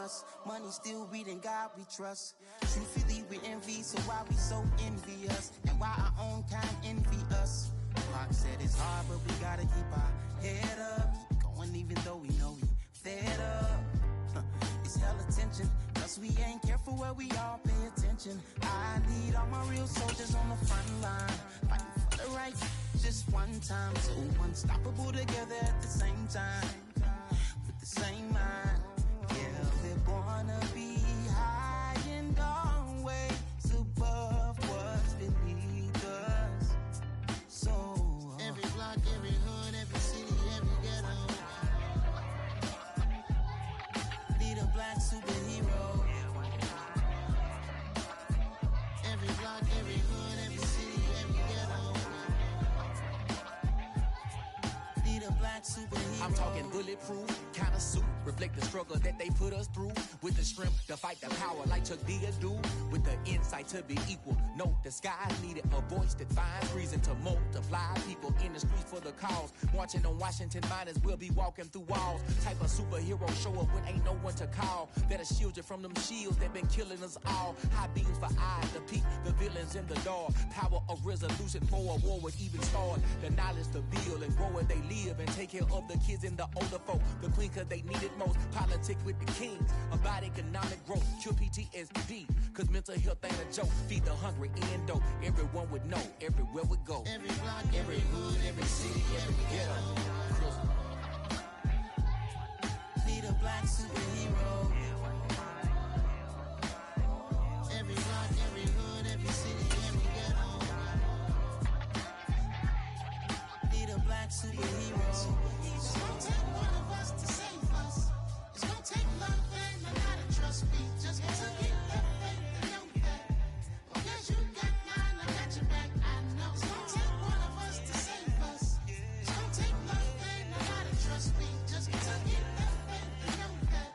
us. Money still reading God we trust. Truthfully we envy, so why we so envious? And why our own kind envy us? Pac said it's hard, but we gotta keep our head up. Going even though we know we fed up. It's hell attention, cause we ain't careful where we all pay attention. I need all my real soldiers on the front line, fighting for the right just one time. So unstoppable together at the same time, with the same mind. Yeah, we're born to be high and always above what's beneath us. So every block, every hood, every city, every ghetto need a black superhero. Every block, every hood, every city, every ghetto need a black superhero. I'm talking bulletproof kind of suit, reflect the struggle that they put us through. With the strength to fight the power like Chuck D do. With the insight to be equal. No disguise needed. A voice that finds reason to multiply. People in the streets for the cause. Marching on Washington, might as well be walking through walls. Type of superhero show up when ain't no one to call. That'll shield you from them shields that been killing us all. High beams for eyes to peek the villains in the door. Power of resolution for a war would even start. The knowledge to build and grow where they live. And take care of the kids and the older folk. The queen cause they need it most. Politic with the kings. About economic growth. Cure PTSD. Cause mental health ain't a joke. Feed the hungry and dope. Everyone would know. Everywhere we go. Every block, every hood, every city, every ghetto need a black superhero. Every block, every hood, every city, every ghetto need a black superhero. It's gonna take one of us to save us. It's gonna take love and a lot of trust me. Just to get that faith and know that. Because you got mine, I got your back. I know. It's gonna take one of us to save us. It's gonna take love and a lot of trust me. Just to get that faith and know that.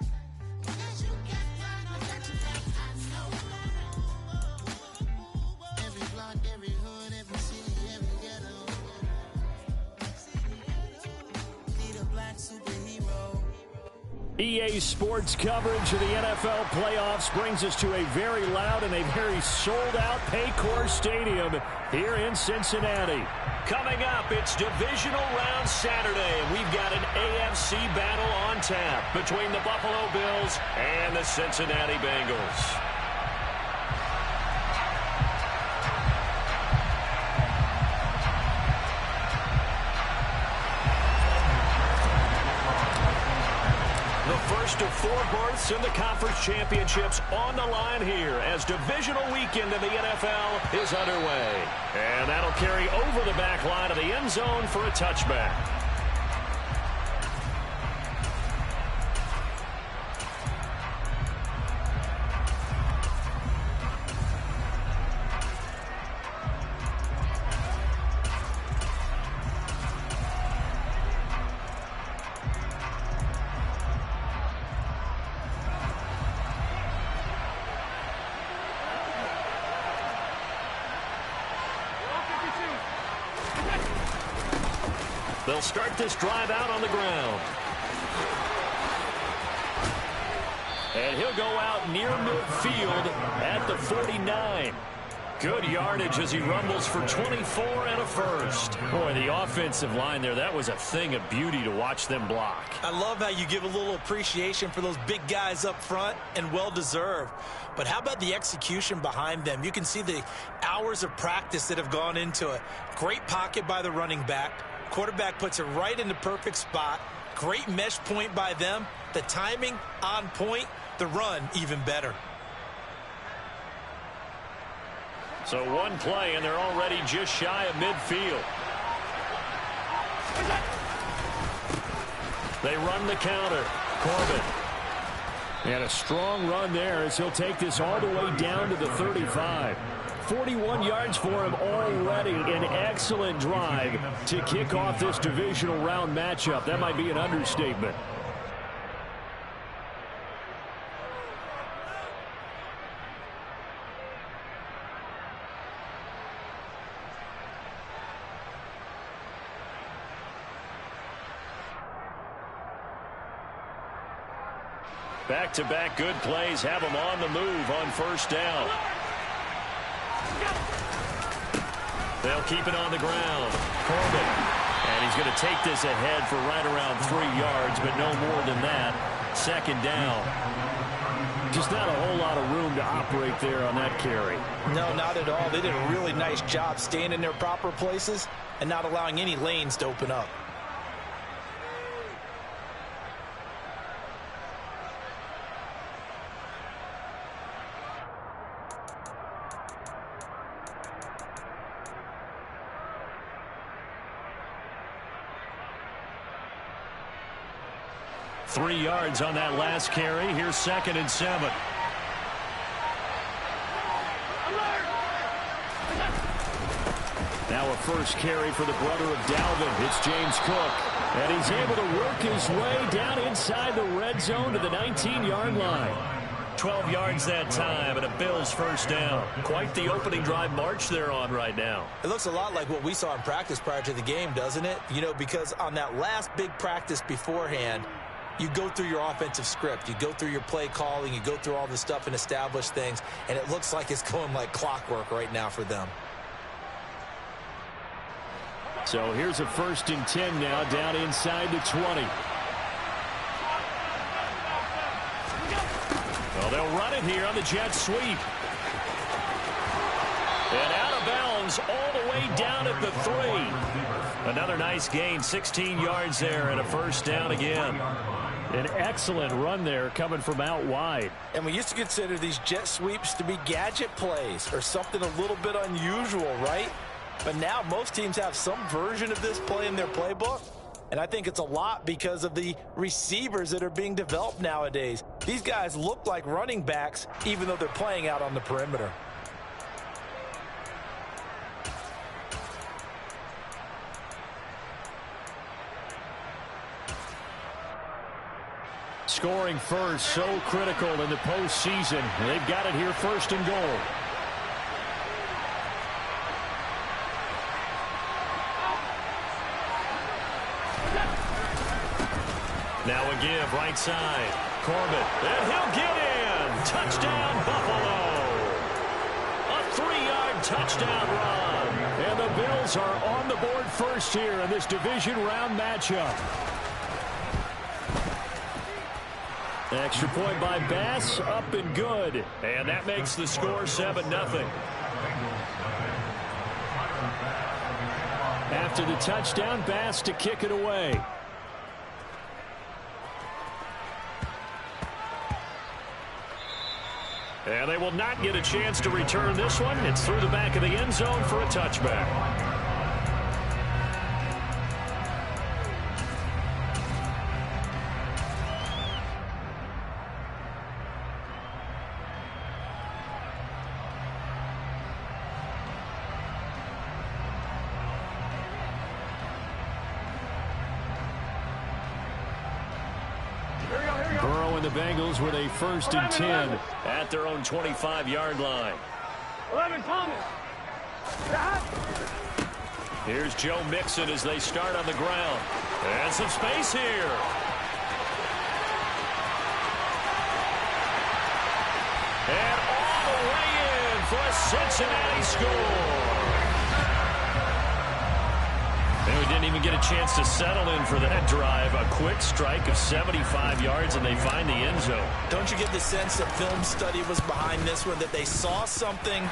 Because you got mine, I got your back. I know. Every block, every hood, every city, every ghetto need a black superhero. EA Sports coverage of the NFL playoffs brings us to a very loud and a very sold-out Paycor Stadium here in Cincinnati. Coming up, it's Divisional Round Saturday, and we've got an AFC battle on tap between the Buffalo Bills and the Cincinnati Bengals. First of four berths in the conference championships on the line here as divisional weekend in the NFL is underway. And that'll carry over the back line of the end zone for a touchback. They'll start this drive out on the ground. And he'll go out near midfield at the 49. Good yardage as he rumbles for 24 and a first. Boy, the offensive line there, that was a thing of beauty to watch them block. I love how you give a little appreciation for those big guys up front, and well-deserved. But how about the execution behind them? You can see the hours of practice that have gone into it. Great pocket by the running back. Quarterback puts it right in the perfect spot. Great mesh point by them. The timing on point. The run even better. So one play, and they're already just shy of midfield. They run the counter. Corbin. And a strong run there as he'll take this all the way down to the 35. 41 yards for him already. An excellent drive to kick off this divisional round matchup. That might be an understatement. Back-to-back good plays have them on the move on first down. They'll keep it on the ground. Corbin. And he's going to take this ahead for right around 3 yards, but no more than that. Second down. Just not a whole lot of room to operate there on that carry. No, not at all. They did a really nice job staying in their proper places and not allowing any lanes to open up. Three yards on that last carry. Here's 2nd and 7. Now a first carry for the brother of Dalvin. It's James Cook. And he's able to work his way down inside the red zone to the 19-yard line. 12 yards that time and a Bills first down. Quite the opening drive march they're on right now. It looks a lot like what we saw in practice prior to the game, doesn't it? You know, because on that last big practice beforehand, you go through your offensive script. You go through your play calling. You go through all this stuff and establish things. And it looks like it's going like clockwork right now for them. So here's a 1st and 10 now down inside the 20. Well, they'll run it here on the jet sweep. And out of bounds all the way down at the 3. Another nice gain, 16 yards there and a first down again. An excellent run there coming from out wide. And we used to consider these jet sweeps to be gadget plays or something a little bit unusual, right? But now most teams have some version of this play in their playbook. And I think it's a lot because of the receivers that are being developed nowadays. These guys look like running backs even though they're playing out on the perimeter. Scoring first, so critical in the postseason. They've got it here 1st and goal. Now a give right side. Corbin, and he'll get in. Touchdown, Buffalo. A 3-yard touchdown run. And the Bills are on the board first here in this division round matchup. Extra point by Bass, up and good. And that makes the score 7-0. After the touchdown, Bass to kick it away. And they will not get a chance to return this one. It's through the back of the end zone for a touchback. Burrow and the Bengals with a 1st and 10 at their own 25-yard line. 11 Thomas. Here's Joe Mixon as they start on the ground. And some space here. And all the way in for a Cincinnati score. And we didn't even get a chance to settle in for that drive. A quick strike of 75 yards, and they find the end zone. Don't you get the sense that film study was behind this one, that they saw something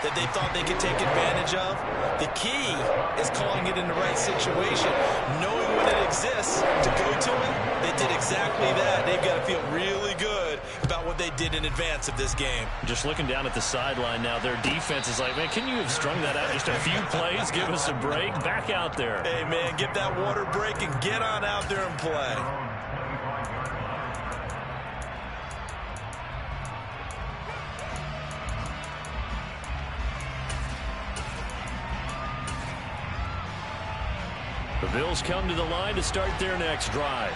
that they thought they could take advantage of? The key is calling it in the right situation, knowing when it exists to go to it. They did exactly that. They've got to feel really good about what they did in advance of this game. Just looking down at the sideline now, their defense is like, man, can you have strung that out just a few plays? Give us a break. Back out there. Hey, man, get that water break and get on out there and play. The Bills come to the line to start their next drive.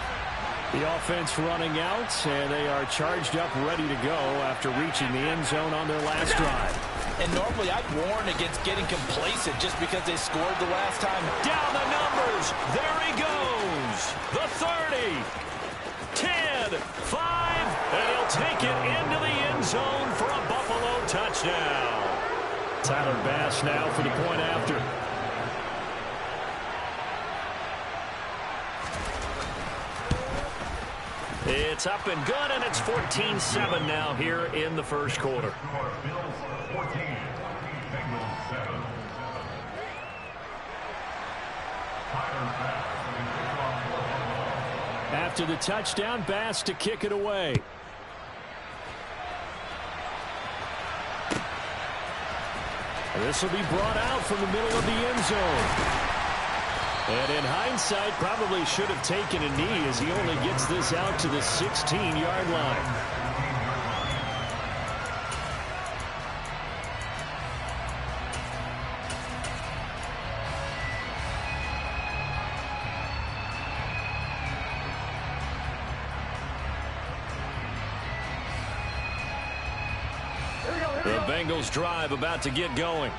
The offense running out, and they are charged up, ready to go after reaching the end zone on their last drive. And normally I'd warn against getting complacent just because they scored the last time. Down the numbers. There he goes. The 30, 10, 5, And he'll take it into the end zone for a Buffalo touchdown. Tyler Bass now for the point after. It's up and good, and it's 14-7 now here in the first quarter. After the touchdown, Bass to kick it away. This will be brought out from the middle of the end zone. And in hindsight, probably should have taken a knee as he only gets this out to the 16-yard line. The Bengals drive about to get going.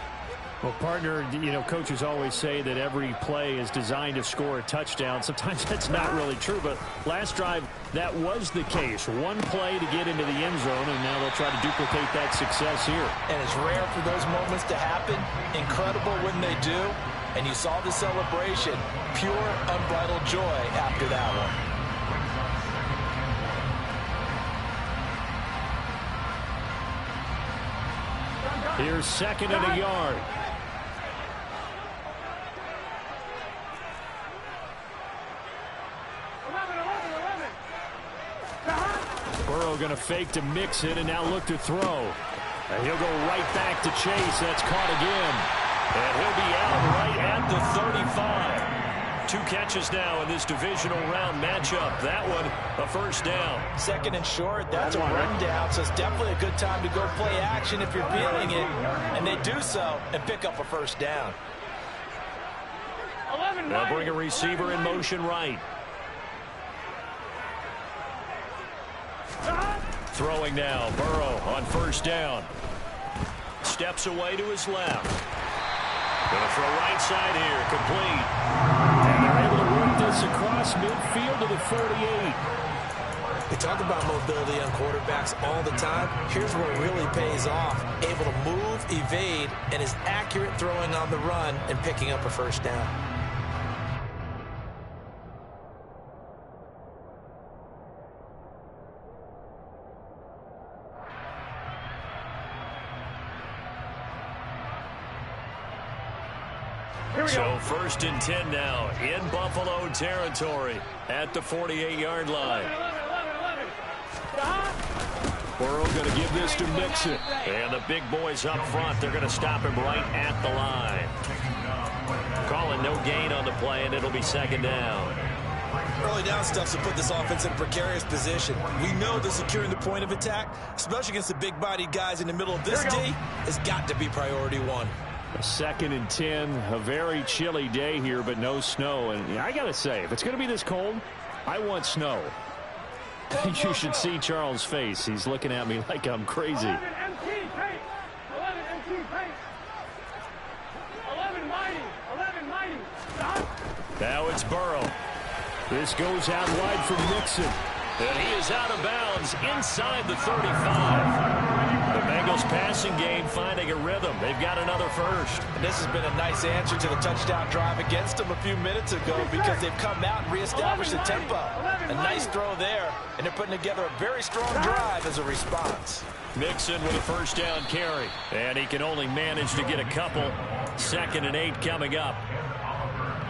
Well, partner, coaches always say that every play is designed to score a touchdown. Sometimes that's not really true, but last drive, that was the case. One play to get into the end zone, and now they'll try to duplicate that success here. And it's rare for those moments to happen. Incredible when they do. And you saw the celebration. Pure, unbridled joy after that one. Here's second and a yard. Burrow going to fake to Mixon and now look to throw. And he'll go right back to Chase. That's caught again. And he'll be out right at the 35. 2 catches now in this divisional round matchup. That one, a first down. Second and short, that's a rundown, so it's definitely a good time to go play action if you're feeling it. And they do so and pick up a first down. They'll bring a receiver in motion right. Throwing now, Burrow on first down. Steps away to his left. Going to throw right side here, complete. And they're able to work this across midfield to the 48. We talk about mobility on quarterbacks all the time. Here's where it really pays off. Able to move, evade, and is accurate throwing on the run and picking up a first down. So first and 10 now in Buffalo territory at the 48-yard line. Burrow going to give this to Mixon. And the big boys up front, they're going to stop him right at the line. Calling no gain on the play, and it'll be second down. Early down stuff to put this offense in a precarious position. We know that securing the point of attack, especially against the big-bodied guys in the middle of this D, has got to be priority one. A second and 10, a very chilly day here, but no snow. And I got to say, if it's going to be this cold, I want snow. You should see Charles' face. He's looking at me like I'm crazy. 11 MT pace. 11 MT pace. 11 mighty. 11 mighty. Stop. Now it's Burrow. This goes out wide for Mixon. And he is out of bounds inside the 35. The Bengals passing game finding a rhythm. They've got another first. And this has been a nice answer to the touchdown drive against them a few minutes ago because they've come out and reestablished the tempo. A nice throw there, and they're putting together a very strong drive as a response. Mixon with a first down carry. And he can only manage to get a couple. Second and 8 coming up.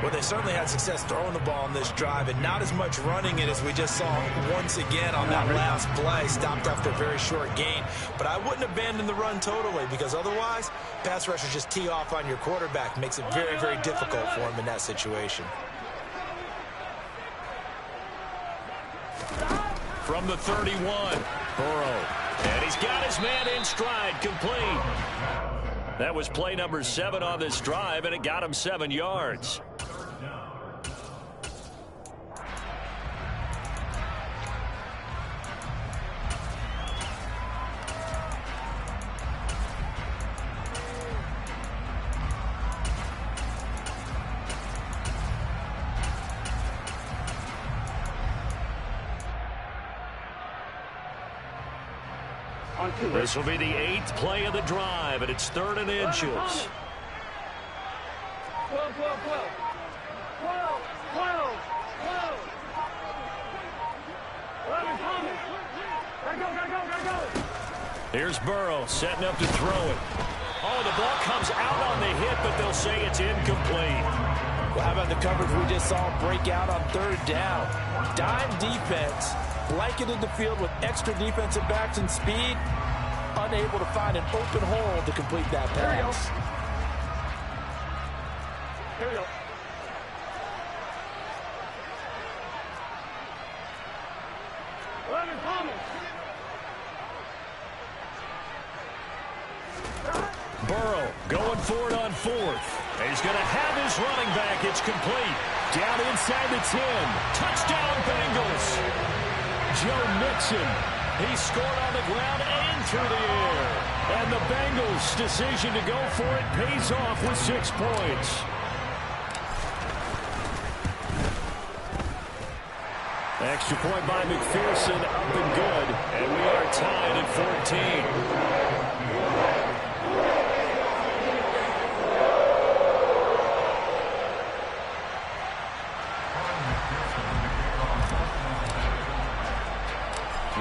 Well, they certainly had success throwing the ball on this drive and not as much running it as we just saw once again on that last play. Stopped after a very short gain. But I wouldn't abandon the run totally because otherwise, pass rushers just tee off on your quarterback. Makes it very, very difficult for him in that situation. From the 31, Burrow. And he's got his man in stride, complete. That was play number 7 on this drive, and it got him 7 yards. On 2. This will be the 8th play of the drive, and it's 3rd and inches. 12, 12, 12. 12, 12, 12. 11, Thomas. Gotta go. Here's Burrow setting up to throw it. Oh, the ball comes out on the hit, but they'll say it's incomplete. Well, how about the coverage we just saw break out on 3rd down? Dime defense, blanketed the field with extra defensive backs and speed, unable to find an open hole to complete that pass. Here we go. Burrow going for it on 4th. He's going to have his running back. It's complete. Down inside the 10. Touchdown, Bengals. Joe Mixon. He scored on the ground and through the air. And the Bengals' decision to go for it pays off with 6 points. Extra point by McPherson, up and good. And we are tied at 14.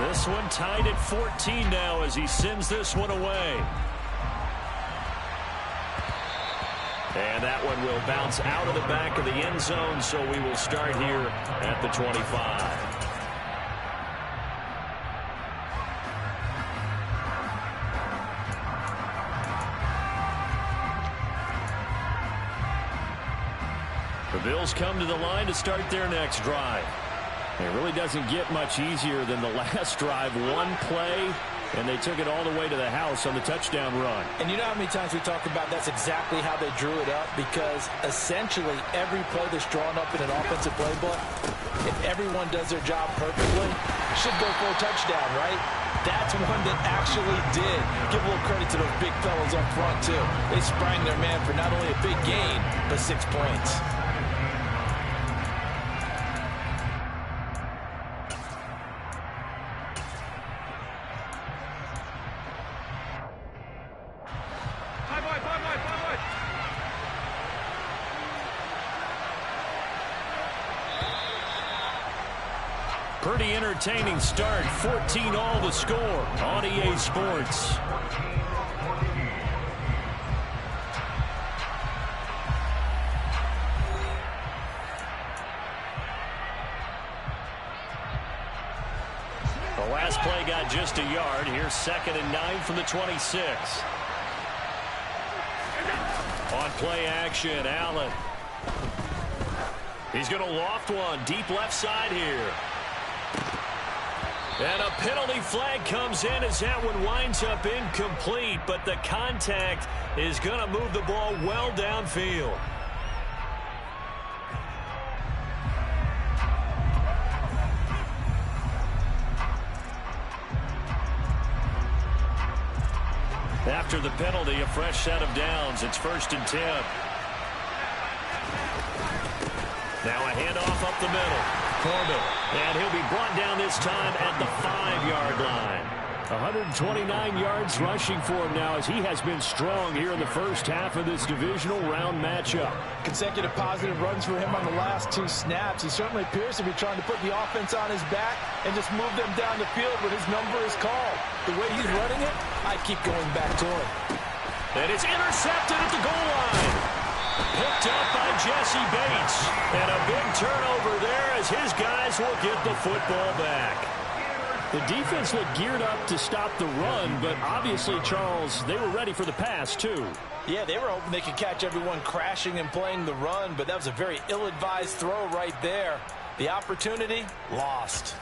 This one tied at 14 now as he sends this one away. And that one will bounce out of the back of the end zone, so we will start here at the 25. The Bills come to the line to start their next drive. It really doesn't get much easier than the last drive. One play, and they took it all the way to the house on the touchdown run. And you know how many times we talk about that's exactly how they drew it up? Because essentially every play that's drawn up in an offensive playbook, if everyone does their job perfectly, should go for a touchdown, right? That's one that actually did. Give a little credit to those big fellas up front, too. They sprang their man for not only a big gain, but 6 points. Pretty entertaining start. 14-all to score on EA Sports. The last play got just a yard. Here's 2nd and 9 from the 26. On play action, Allen. He's going to loft one deep left side here. And a penalty flag comes in as that one winds up incomplete, but the contact is going to move the ball well downfield. After the penalty, a fresh set of downs. It's 1st and 10. Now a handoff up the middle. Corbin. And he'll be brought down this time at the 5-yard line. 129 yards rushing for him now as he has been strong here in the first half of this divisional round matchup. Consecutive positive runs for him on the last 2 snaps. He certainly appears to be trying to put the offense on his back and just move them down the field when his number is called. The way he's running it, I keep going back to him. And it's intercepted at the goal line. Picked up by Jesse Bates. And a big turnover there as his guys will get the football back. The defense looked geared up to stop the run, but obviously, Charles, they were ready for the pass, too. Yeah, they were hoping they could catch everyone crashing and playing the run, but that was a very ill-advised throw right there. The opportunity, lost.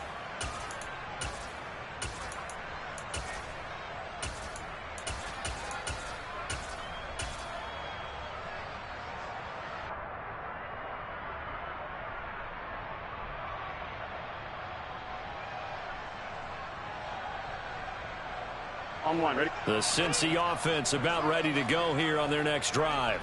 On 1, ready? The Cincy offense about ready to go here on their next drive.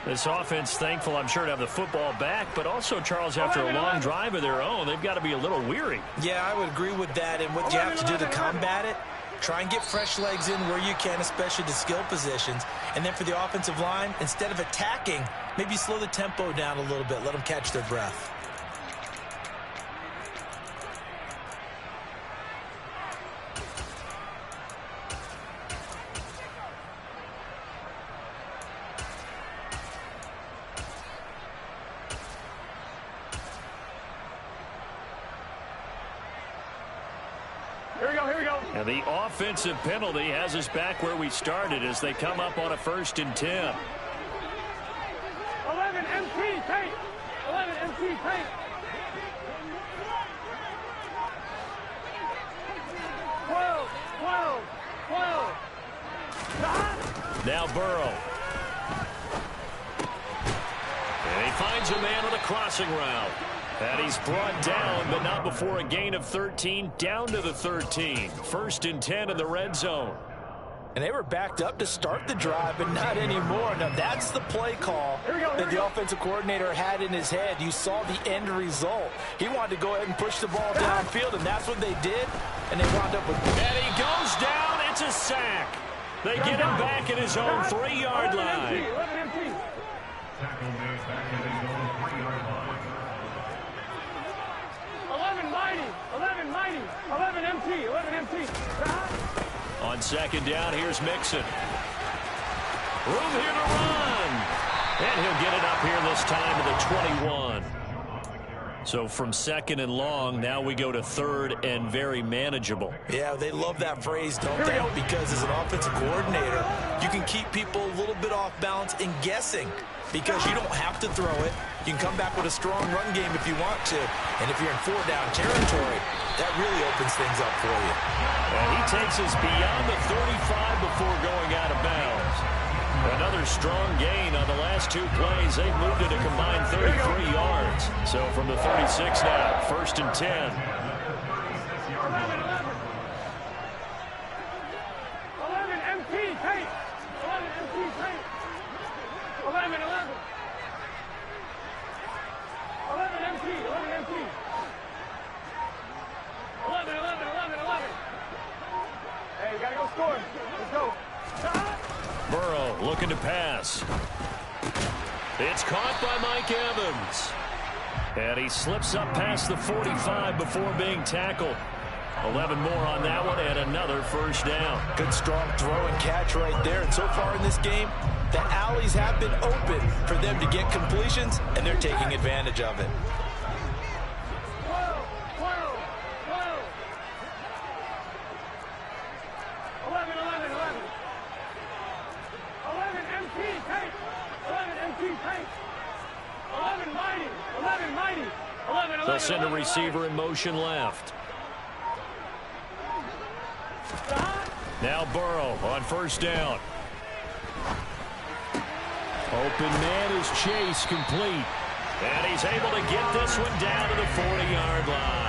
This offense thankful, I'm sure, to have the football back, but also, Charles, after a long drive of their own, they've got to be a little weary. Yeah, I would agree with that, and what you have to do to combat it, Try and get fresh legs in where you can, especially the skill positions. And then for the offensive line, instead of attacking, maybe slow the tempo down a little bit. Let them catch their breath. And the offensive penalty has us back where we started as they come up on a 1st and 10. 11 MT paint. 11 MT paint. 12. Now Burrow. And he finds a man on the crossing route. And he's brought down, but not before a gain of 13, down to the 13. 1st and 10 in the red zone. And they were backed up to start the drive, but not anymore. Now, that's the play call that the offensive coordinator had in his head. You saw the end result. He wanted to go ahead and push the ball downfield, and that's what they did, and they wound up with... And he goes down. It's a sack. They get him back at his own 3-yard line. 11 MT. 11 MT. 11 MT. On 2nd down, here's Mixon. Room here to run. And he'll get it up here this time to the 21. So from 2nd and long, now we go to 3rd and very manageable. Yeah, they love that phrase, don't they? Because as an offensive coordinator, you can keep people a little bit off balance and guessing because you don't have to throw it. You can come back with a strong run game if you want to. And if you're in 4-down territory, that really opens things up for you. And he takes us beyond the 35 before going out of bounds. Another strong gain on the last 2 plays. They've moved it a combined 33 yards. So from the 36 now, 1st and 10. 11 MT paint. 11 MT paint. 11 MT. 11 MT. 11. Hey, you gotta go score. Let's go. Burrow looking to pass. It's caught by Mike Evans. And he slips up past the 45 before being tackled. 11 more on that one and another 1st down. Good strong throw and catch right there. And so far in this game, the alleys have been open for them to get completions, and they're taking advantage of it. 11 MT paint. 11 MT paint. 11 mighty. 11 mighty. 11. They'll send a receiver in motion left. Now Burrow on 1st down. Open man is Chase, complete. And he's able to get this one down to the 40-yard line.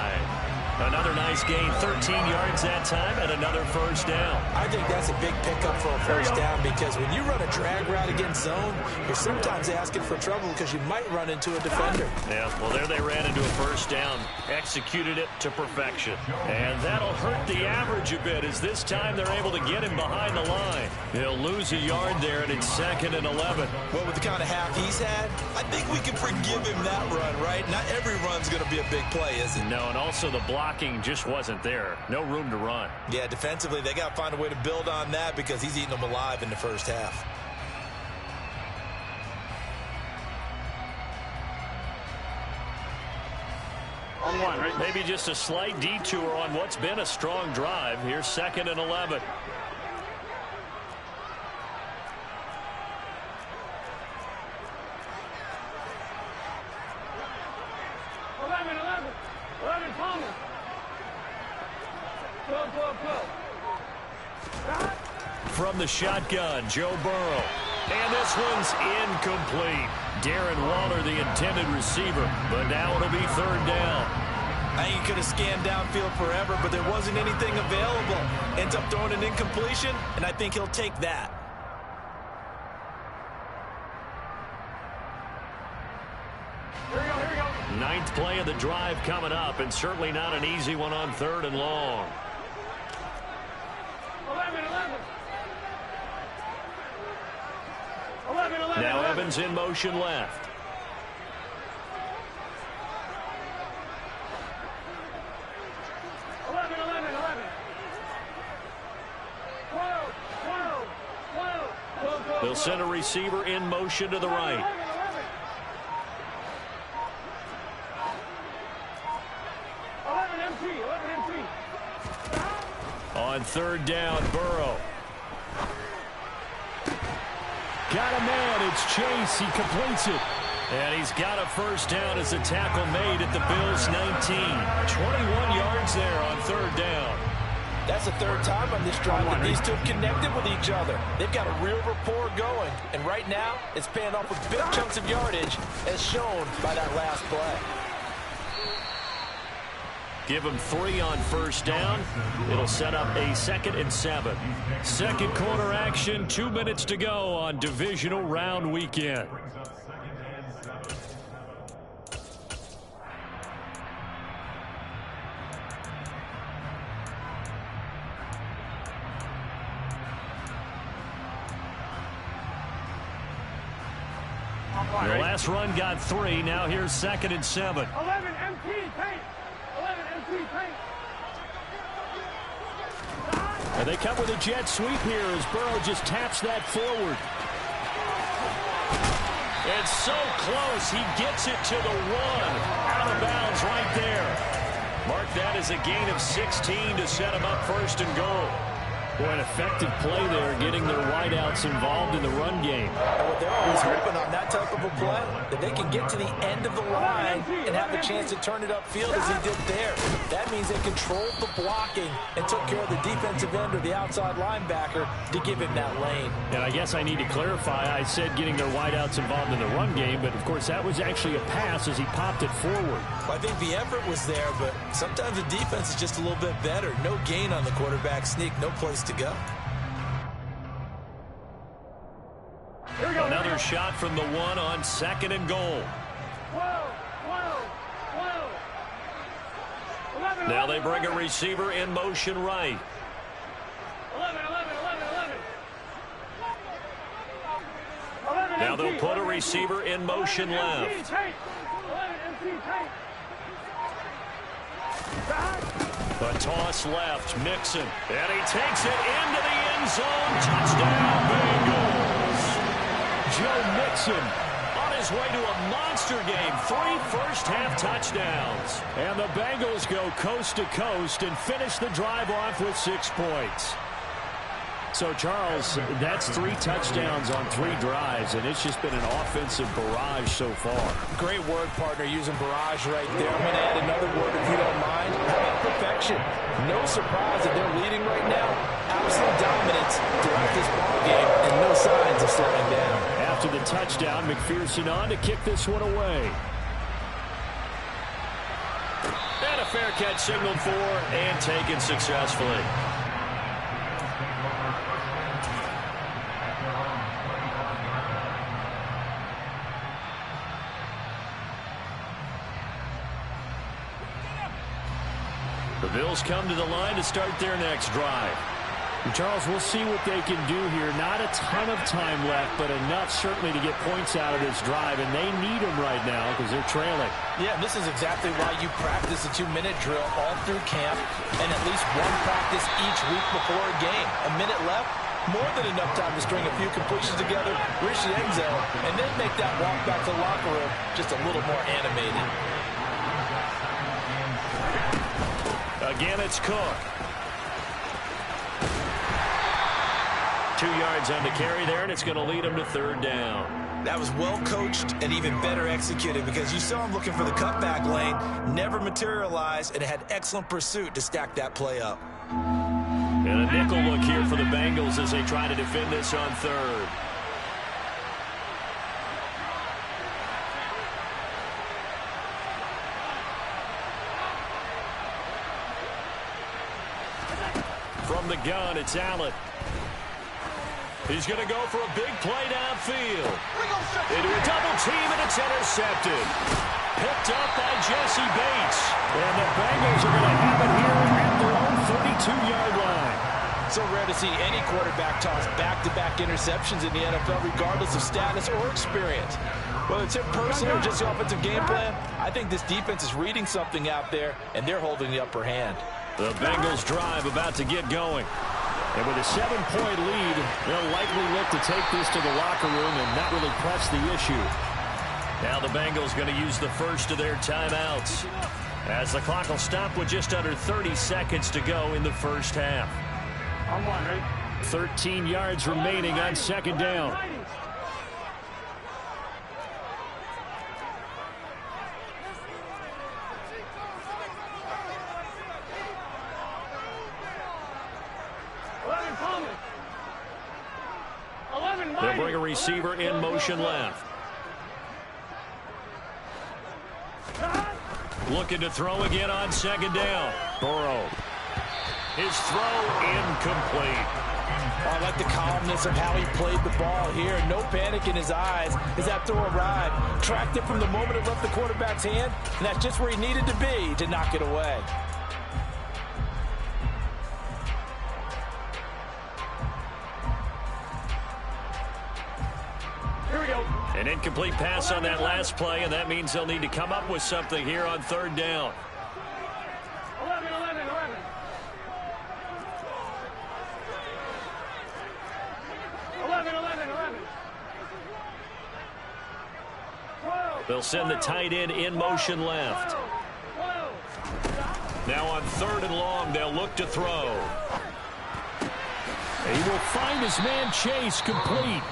Another nice gain, 13 yards that time, and another 1st down. I think that's a big pickup for a 1st down because when you run a drag route against zone, you're sometimes asking for trouble because you might run into a defender. Yeah, well, there they ran into a 1st down, executed it to perfection. And that'll hurt the average a bit as this time they're able to get him behind the line. He'll lose a yard there, and it's 2nd and 11. Well, with the kind of half he's had, I think we can forgive him that run, right? Not every run's going to be a big play, is it? No, and also the blocking just wasn't there. No room to run. Yeah, defensively, they got to find a way to build on that because he's eating them alive in the 1st half. On 1, right? Maybe just a slight detour on what's been a strong drive. Here's 2nd and 11. 11 Palmer. 12. From the shotgun, Joe Burrow. And this one's incomplete. Darren Waller, the intended receiver. But now it'll be 3rd down. I think he could have scanned downfield forever, but there wasn't anything available. Ends up throwing an incompletion, and I think he'll take that. Here we go. 9th play of the drive coming up, and certainly not an easy one on 3rd and long. Evans in motion left. They'll send a receiver in motion to the right. On third down, Burrow. Got a man. It's Chase. He completes it. And he's got a first down as a tackle made at the Bills' 19. 21 yards there on third down. That's the third time on this drive that these two have connected with each other. They've got a real rapport going. And right now, it's paying off with big chunks of yardage, as shown by that last play. Give him 3 on first down. It'll set up a 2nd and 7. Second quarter action, 2 minutes to go on divisional round weekend. The last run got 3. Now here's 2nd and 7. 11 MT paint. 11 MT paint. And they come with a jet sweep here as Burrow just taps that forward. It's so close. He gets it to the 1. Out of bounds right there. Mark that as a gain of 16 to set him up 1st and goal. Boy, an effective play there, getting their wideouts involved in the run game. And what they're always hoping on that type of a play, that they can get to the end of the line and have the chance to turn it upfield as he did there. That means they controlled the blocking and took care of the defensive end or the outside linebacker to give him that lane. And I guess I need to clarify, I said getting their wideouts involved in the run game, but of course that was actually a pass as he popped it forward. Well, I think the effort was there, but sometimes the defense is just a little bit better. No gain on the quarterback sneak, no place to go. Another shot from the 1 on 2nd and goal. Now they bring a receiver in motion right. 11. Now they'll put a receiver in motion left. 11 MT paint. The toss left, Mixon, and he takes it into the end zone. Touchdown, Bengals. Joe Mixon on his way to a monster game. 3 first-half touchdowns. And the Bengals go coast to coast and finish the drive off with 6 points. So, Charles, that's 3 touchdowns on 3 drives, and it's just been an offensive barrage so far. Great word, partner, using barrage right there. I'm going to add another word, if you don't mind. How about perfection? No surprise that they're leading right now. Absolute dominance throughout this ballgame, and no signs of slowing down. After the touchdown, McPherson on to kick this one away. And a fair catch signaled for and taken successfully. The Bills come to the line to start their next drive. And Charles, we'll see what they can do here. Not a ton of time left, but enough certainly to get points out of this drive, and they need them right now because they're trailing. Yeah, this is exactly why you practice a 2-minute drill all through camp and at least one practice each week before a game. A minute left, more than enough time to string a few completions together, reach the end zone, and then make that walk back to the locker room just a little more animated. Again, it's Cook. 2 yards on the carry there, and it's going to lead him to 3rd down. That was well coached and even better executed because you saw him looking for the cutback lane, never materialized, and had excellent pursuit to stack that play up. And a nickel look here for the Bengals as they try to defend this on 3rd. From the gun, it's Allen. He's going to go for a big play downfield. Into a double team, and it's intercepted. Picked up by Jesse Bates. And the Bengals are going to have it here at their own 32-yard line. It's so rare to see any quarterback toss back-to-back interceptions in the NFL, regardless of status or experience. Whether it's him personally or just the offensive game plan, I think this defense is reading something out there, and they're holding the upper hand. The Bengals drive about to get going. And with a 7-point lead, they'll likely look to take this to the locker room and not really press the issue. Now the Bengals going to use the first of their timeouts, as the clock will stop with just under 30 seconds to go in the first half. 13 yards remaining on second down. They'll bring a receiver in motion left. Looking to throw again on second down. Burrow. His throw incomplete. I like the calmness of how he played the ball here. No panic in his eyes as that throw arrived. Tracked it from the moment it left the quarterback's hand, and that's just where he needed to be to knock it away. An incomplete pass on that last play, and that means they'll need to come up with something here on third down. 11. They'll send the tight end in motion left. Now on third and long, they'll look to throw. He will find his man Chase complete.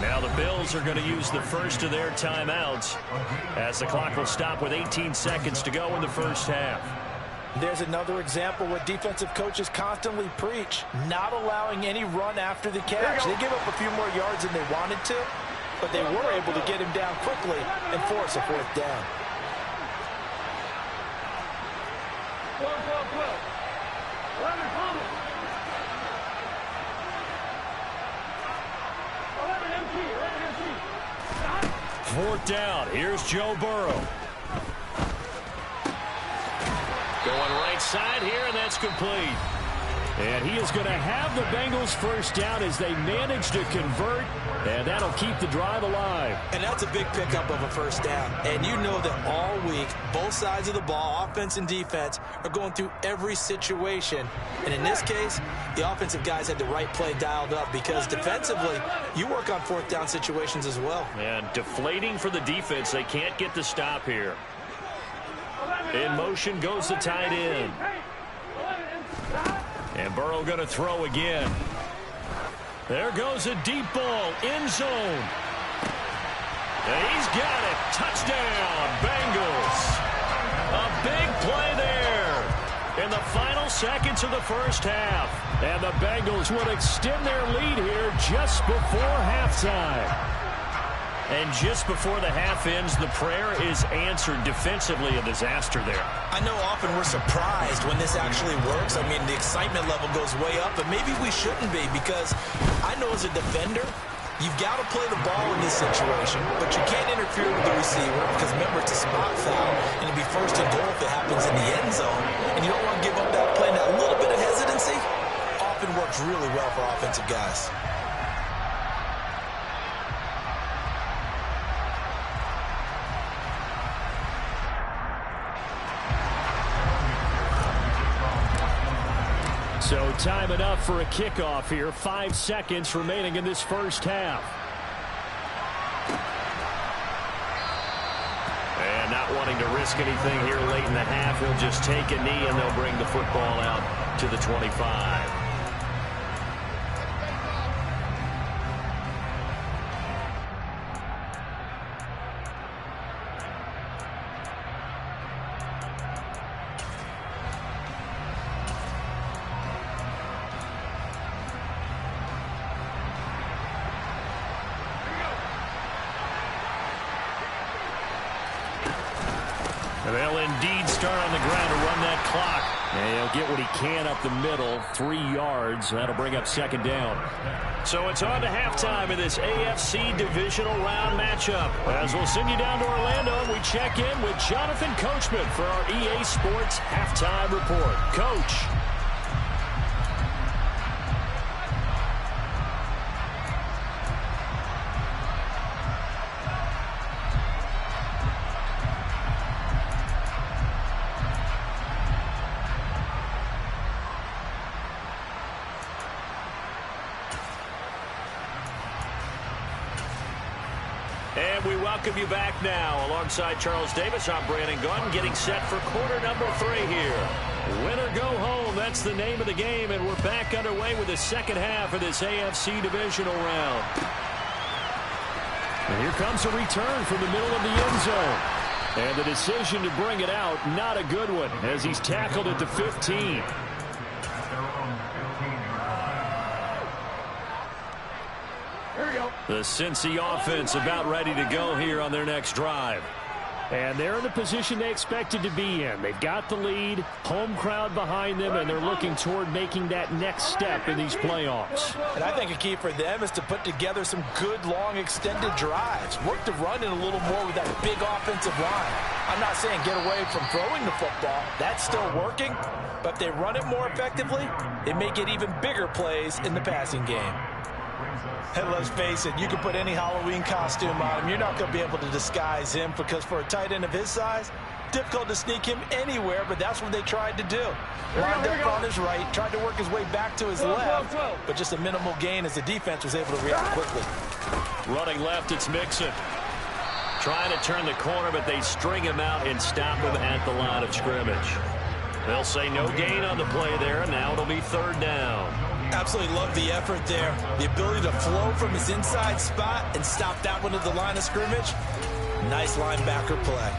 Now the Bills are going to use the first of their timeouts, as the clock will stop with 18 seconds to go in the first half. There's another example where defensive coaches constantly preach, not allowing any run after the catch. They give up a few more yards than they wanted to, but they were able to get him down quickly and force a fourth down. 4th down. Here's Joe Burrow. Going right side here, and that's complete. And he is going to have the Bengals first down as they manage to convert, and that'll keep the drive alive. And that's a big pickup of a first down. And you know that all week, both sides of the ball, offense and defense, are going through every situation. And in this case, the offensive guys had the right play dialed up, because defensively, you work on 4th down situations as well. And deflating for the defense. They can't get the stop here. In motion goes the tight end. And Burrow going to throw again. There goes a deep ball, end zone. And he's got it. Touchdown, Bengals. A big play there in the final seconds of the first half. And the Bengals would extend their lead here just before halftime. And just before the half ends, the prayer is answered. Defensively, a disaster there. I know often we're surprised when this actually works. I mean, the excitement level goes way up, but maybe we shouldn't be, because I know as a defender, you've got to play the ball in this situation, but you can't interfere with the receiver, because remember, it's a spot foul, and it'd be first and goal if it happens in the end zone, and you don't want to give up that play. Now, a little bit of hesitancy often works really well for offensive guys. So time enough for a kickoff here. 5 seconds remaining in this first half. And not wanting to risk anything here late in the half, he'll just take a knee and they'll bring the football out to the 25. They'll indeed start on the ground to run that clock. And he'll get what he can up the middle, 3 yards. That'll bring up second down. So it's on to halftime in this AFC divisional round matchup. As we'll send you down to Orlando, and we check in with Jonathan Coachman for our EA Sports halftime report. Coach. welcome you back now. Alongside Charles Davis, I'm Brandon Gunn, getting set for quarter number 3 here. Win or go home, that's the name of the game, and we're back underway with the second half of this AFC divisional round. And here comes a return from the middle of the end zone. And the decision to bring it out, not a good one, as he's tackled at the 15. The Cincy offense about ready to go here on their next drive. And they're in the position they expected to be in. They've got the lead, home crowd behind them, and they're looking toward making that next step in these playoffs. And I think a key for them is to put together some good, long, extended drives. Work the run in a little more with that big offensive line. I'm not saying get away from throwing the football. That's still working. But if they run it more effectively, it may get even bigger plays in the passing game. And let's face it, you can put any Halloween costume on him. You're not going to be able to disguise him because for a tight end of his size, difficult to sneak him anywhere, but that's what they tried to do. Lined up on his right, tried to work his way back to his left, but just a minimal gain as the defense was able to react quickly. Running left, it's Mixon. Trying to turn the corner, but they string him out and stop him at the line of scrimmage. They'll say no gain on the play there, and now it'll be third down. Absolutely love the effort there. The ability to flow from his inside spot and stop that one at the line of scrimmage. Nice linebacker play.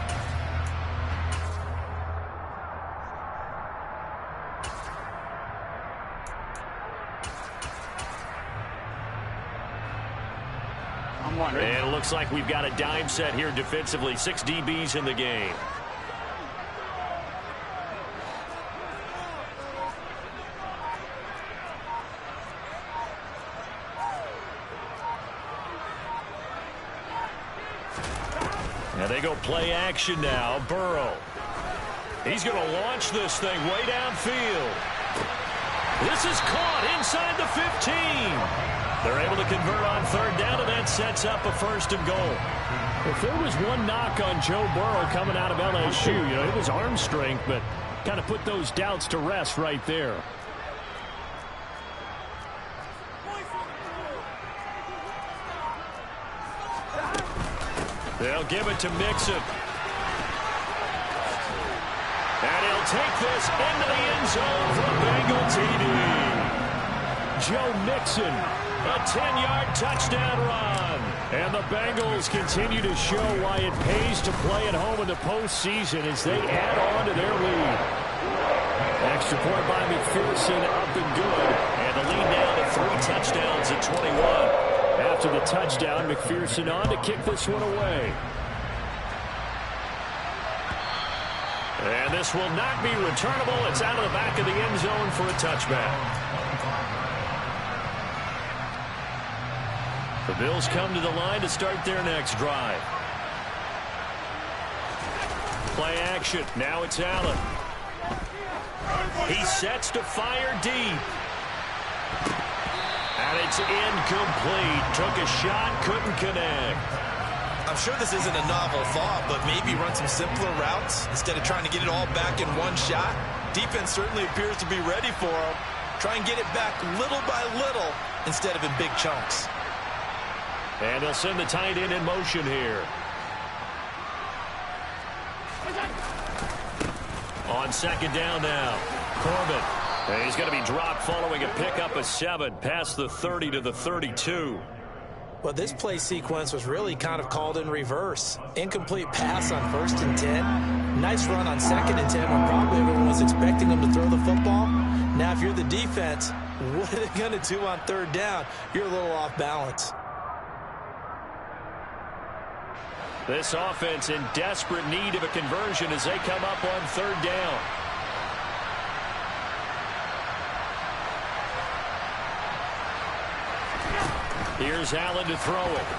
And it looks like we've got a dime set here defensively. 6 DBs in the game. Now they go play action now. Burrow. He's going to launch this thing way downfield. This is caught inside the 15. They're able to convert on third down, and that sets up a 1st and goal. If there was one knock on Joe Burrow coming out of LSU, it was arm strength, but kind of put those doubts to rest right there. They'll give it to Mixon. And he'll take this into the end zone for a Bengal TD. Joe Mixon, a 10-yard touchdown run. And the Bengals continue to show why it pays to play at home in the postseason as they add on to their lead. Extra point by McPherson, up and good. And the lead now to 3 touchdowns at 21. After the touchdown, McPherson on to kick this one away. And this will not be returnable. It's out of the back of the end zone for a touchback. The Bills come to the line to start their next drive. Play action. Now it's Allen. He sets to fire deep. And it's incomplete. Took a shot, couldn't connect. I'm sure this isn't a novel thought, but maybe run some simpler routes instead of trying to get it all back in one shot. Defense certainly appears to be ready for him. Try and get it back little by little instead of in big chunks. And they'll send the tight end in motion here. On second down now, Corbin. And he's going to be dropped following a pickup of 7 past the 30 to the 32. Well, this play sequence was really kind of called in reverse. Incomplete pass on 1st and 10. Nice run on 2nd and 10 when probably everyone was expecting them to throw the football. Now, if you're the defense, what are they going to do on 3rd down? You're a little off balance. This offense in desperate need of a conversion as they come up on 3rd down. Here's Allen to throw it.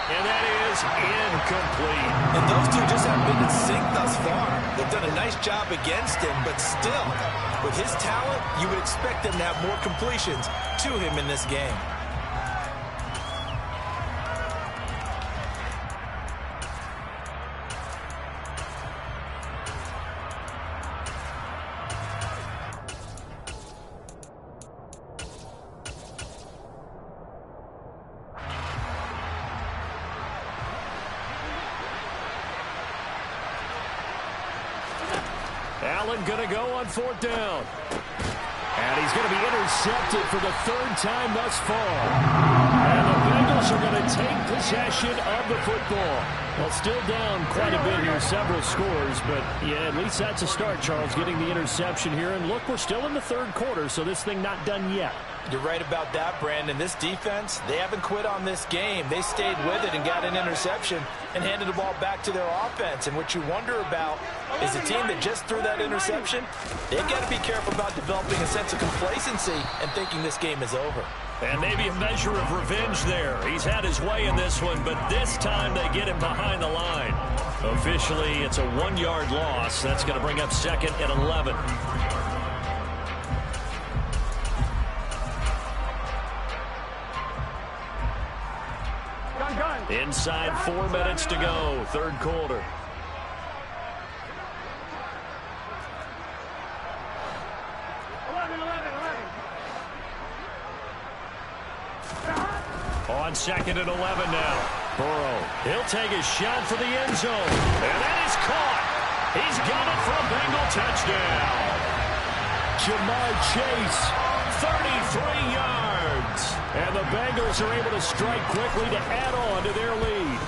And that is incomplete. And those two just haven't been in sync thus far. They've done a nice job against him, but still, with his talent, you would expect them to have more completions to him in this game. Allen going to go on 4th down. And he's going to be intercepted for the 3rd time thus far. And the Bengals are going to take possession of the football. Well, still down quite a bit here, several scores. But, yeah, at least that's a start, Charles, getting the interception here. And, look, we're still in the 3rd quarter, so this thing not done yet. You're right about that, Brandon. This defense, they haven't quit on this game. They stayed with it and got an interception and handed the ball back to their offense. And what you wonder about is a team that just threw that interception, they've got to be careful about developing a sense of complacency and thinking this game is over. And maybe a measure of revenge there. He's had his way in this one, but this time they get him behind the line. Officially, it's a 1-yard loss. That's going to bring up 2nd and 11. Inside 4 minutes to go, 3rd quarter. On 2nd and 11 now. Burrow, he'll take his shot for the end zone. And that is caught. He's got it for a Bengal touchdown. Jamar Chase, 33 yards. And the Bengals are able to strike quickly to add on to their lead.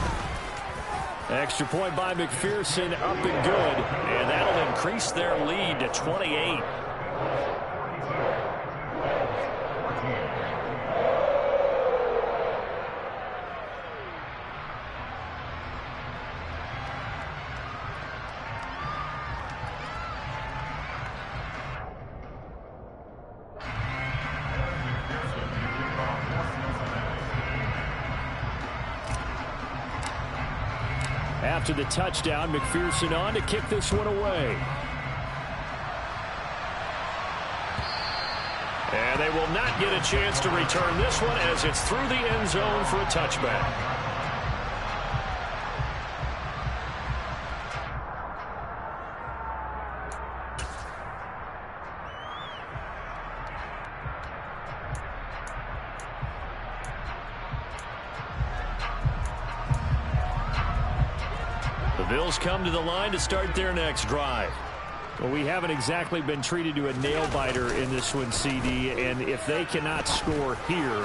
Extra point by McPherson, up and good. And that'll increase their lead to 28. After the touchdown, McPherson on to kick this one away. And they will not get a chance to return this one as it's through the end zone for a touchback. Bills come to the line to start their next drive. Well, we haven't exactly been treated to a nail-biter in this one, CD, and if they cannot score here,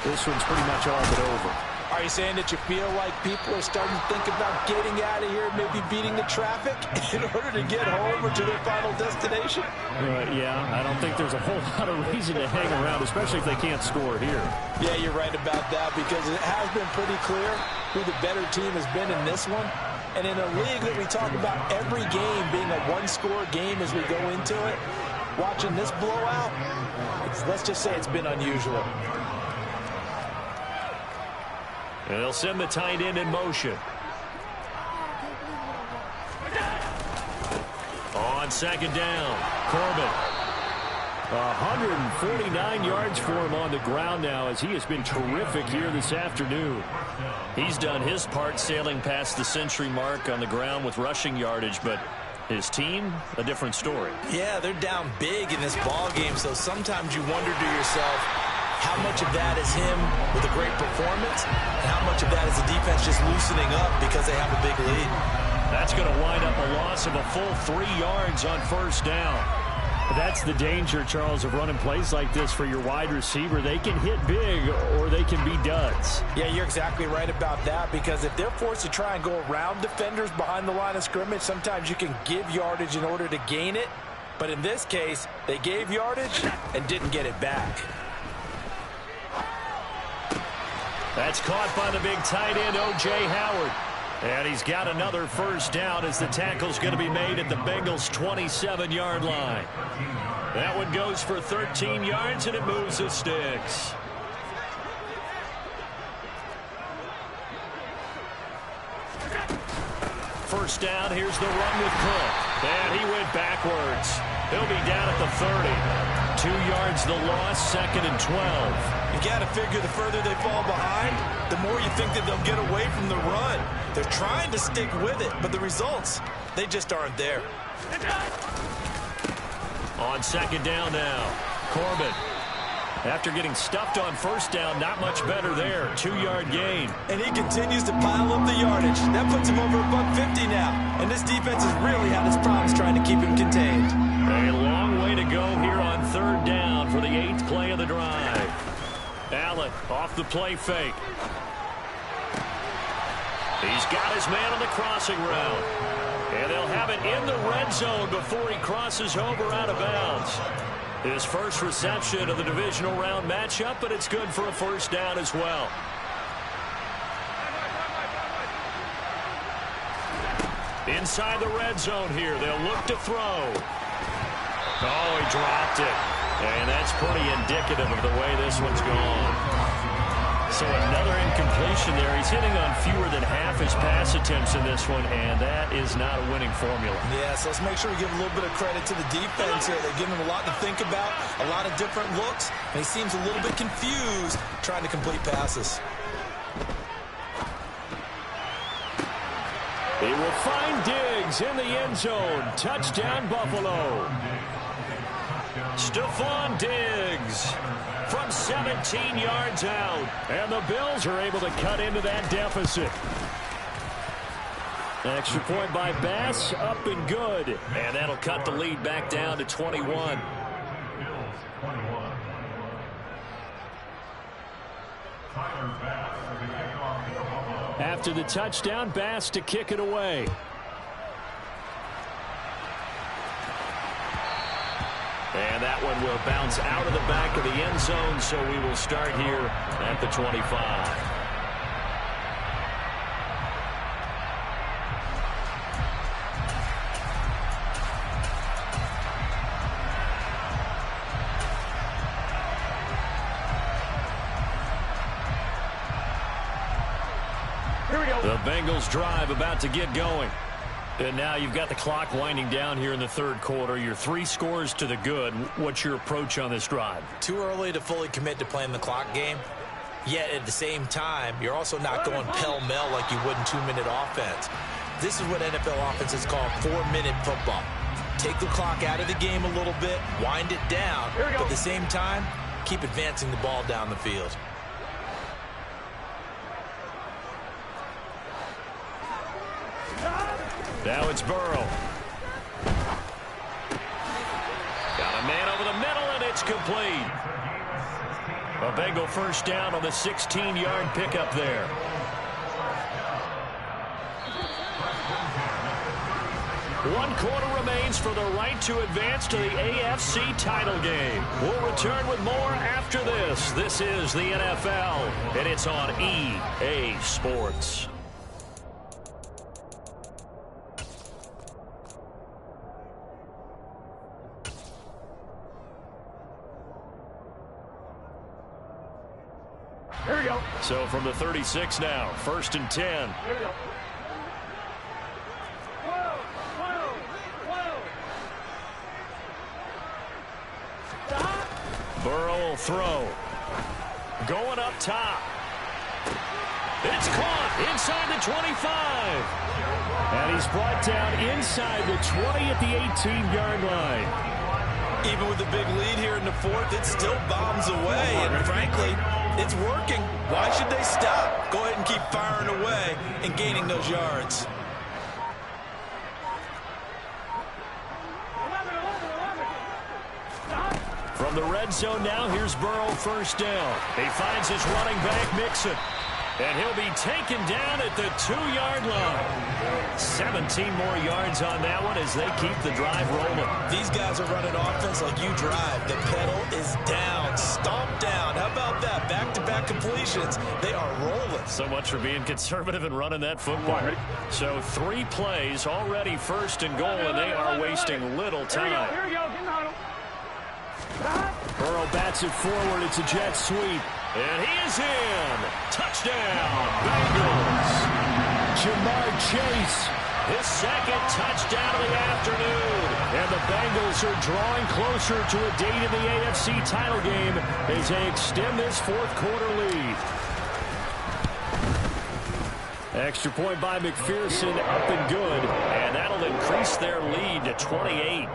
this one's pretty much all but over. Are you saying that you feel like people are starting to think about getting out of here, maybe beating the traffic in order to get home or to their final destination? Yeah, I don't think there's a whole lot of reason to hang around, especially if they can't score here. Yeah, you're right about that, because it has been pretty clear who the better team has been in this one. And in a league that we talk about every game being a one-score game as we go into it, watching this blowout, let's just say it's been unusual. And they'll send the tight end in motion. On 2nd down, Corbin. 149 yards for him on the ground now as he has been terrific here this afternoon. He's done his part sailing past the century mark on the ground with rushing yardage, but his team, a different story. Yeah, they're down big in this ball game, so sometimes you wonder to yourself how much of that is him with a great performance and how much of that is the defense just loosening up because they have a big lead. That's going to wind up a loss of a full 3 yards on 1st down. That's the danger, Charles, of running plays like this for your wide receiver. They can hit big or they can be duds. Yeah, you're exactly right about that, because if they're forced to try and go around defenders behind the line of scrimmage, sometimes you can give yardage in order to gain it. But in this case, they gave yardage and didn't get it back. That's caught by the big tight end, O.J. Howard. And he's got another 1st down as the tackle's going to be made at the Bengals' 27-yard line. That one goes for 13 yards, and it moves the sticks. First down, here's the run with Cook. And he went backwards. He'll be down at the 30. 2 yards the loss, 2nd and 12. You got to figure the further they fall behind, the more you think that they'll get away from the run. They're trying to stick with it, but the results, they just aren't there. On 2nd down now, Corbin. After getting stuffed on first down, not much better there. 2-yard gain. And he continues to pile up the yardage. That puts him over $150 now. And this defense has really had its problems trying to keep him contained. A long way to go here on 3rd down for the 8th play of the drive. Allen off the play fake. He's got his man on the crossing route. And they'll have it in the red zone before he crosses over out of bounds. His first reception of the divisional round matchup, but it's good for a first down as well. Inside the red zone here, they'll look to throw. Oh, he dropped it. And that's pretty indicative of the way this one's gone. So another incompletion there. He's hitting on fewer than half his pass attempts in this one, and that is not a winning formula. Yeah, so let's make sure we give a little bit of credit to the defense here. They're giving him a lot to think about, a lot of different looks, and he seems a little bit confused trying to complete passes. They will find Diggs in the end zone. Touchdown, Buffalo. Stephon Diggs from 17 yards out. And the Bills are able to cut into that deficit. Extra point by Bass, up and good. And that'll cut the lead back down to 21. After the touchdown, Bass to kick it away. And that one will bounce out of the back of the end zone, so we will start here at the 25. Here we go. The Bengals drive about to get going. And now you've got the clock winding down here in the 3rd quarter. You're 3 scores to the good. What's your approach on this drive? Too early to fully commit to playing the clock game. Yet at the same time, you're also not going pell-mell like you would in 2-minute offense. This is what NFL offenses call 4-minute football. Take the clock out of the game a little bit, wind it down, but at the same time, keep advancing the ball down the field. Now it's Burrow. Got a man over the middle, and it's complete. A Bengal first down on the 16-yard pickup there. One quarter remains for the right to advance to the AFC title game. We'll return with more after this. This is the NFL, and it's on EA Sports. Here we go. So from the 36 now, 1st and 10. Here we go. Burrow will throw. Going up top. It's caught inside the 25. And he's brought down inside the 20 at the 18-yard line. Even with the big lead here in the 4th, it still bombs away. And frankly, it's working. Why should they stop? Go ahead and keep firing away and gaining those yards. From the red zone now, here's Burrow first down. He finds his running back, Mixon. And he'll be taken down at the 2-yard line. 17 more yards on that one as they keep the drive rolling. These guys are running offense like you drive. The pedal is down, stomped down. How about that? Back-to-back completions. They are rolling. So much for being conservative and running that football. So 3 plays, already 1st and goal, and they are wasting little time. Here we go. Get in the huddle. Burrow bats it forward. It's a jet sweep. And he is in. Touchdown, Bengals. Jamar Chase, his 2nd touchdown of the afternoon. And the Bengals are drawing closer to a date in the AFC title game as they extend this 4th quarter lead. Extra point by McPherson, up and good. And that'll increase their lead to 28.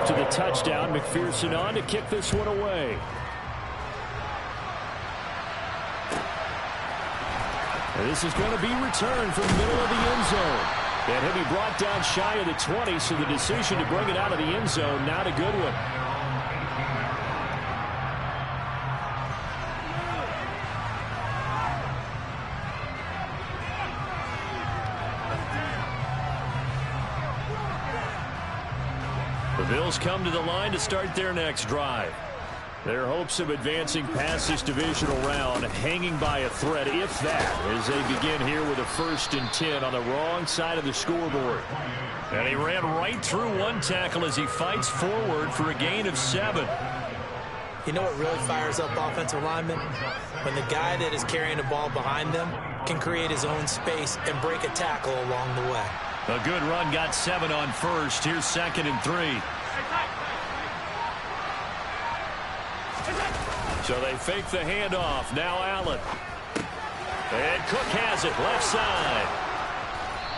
after the touchdown. McPherson on to kick this one away. And this is going to be returned from the middle of the end zone. And he'll be brought down shy of the 20, so the decision to bring it out of the end zone, not a good one. The Bills come to the line to start their next drive. Their hopes of advancing past this divisional round hanging by a thread, if that, as they begin here with a 1st and 10 on the wrong side of the scoreboard. And he ran right through one tackle as he fights forward for a gain of 7. You know what really fires up offensive linemen? When the guy that is carrying the ball behind them can create his own space and break a tackle along the way. A good run got 7 on first. Here's 2nd and 3. So they fake the handoff. Now Allen. And Cook has it left side.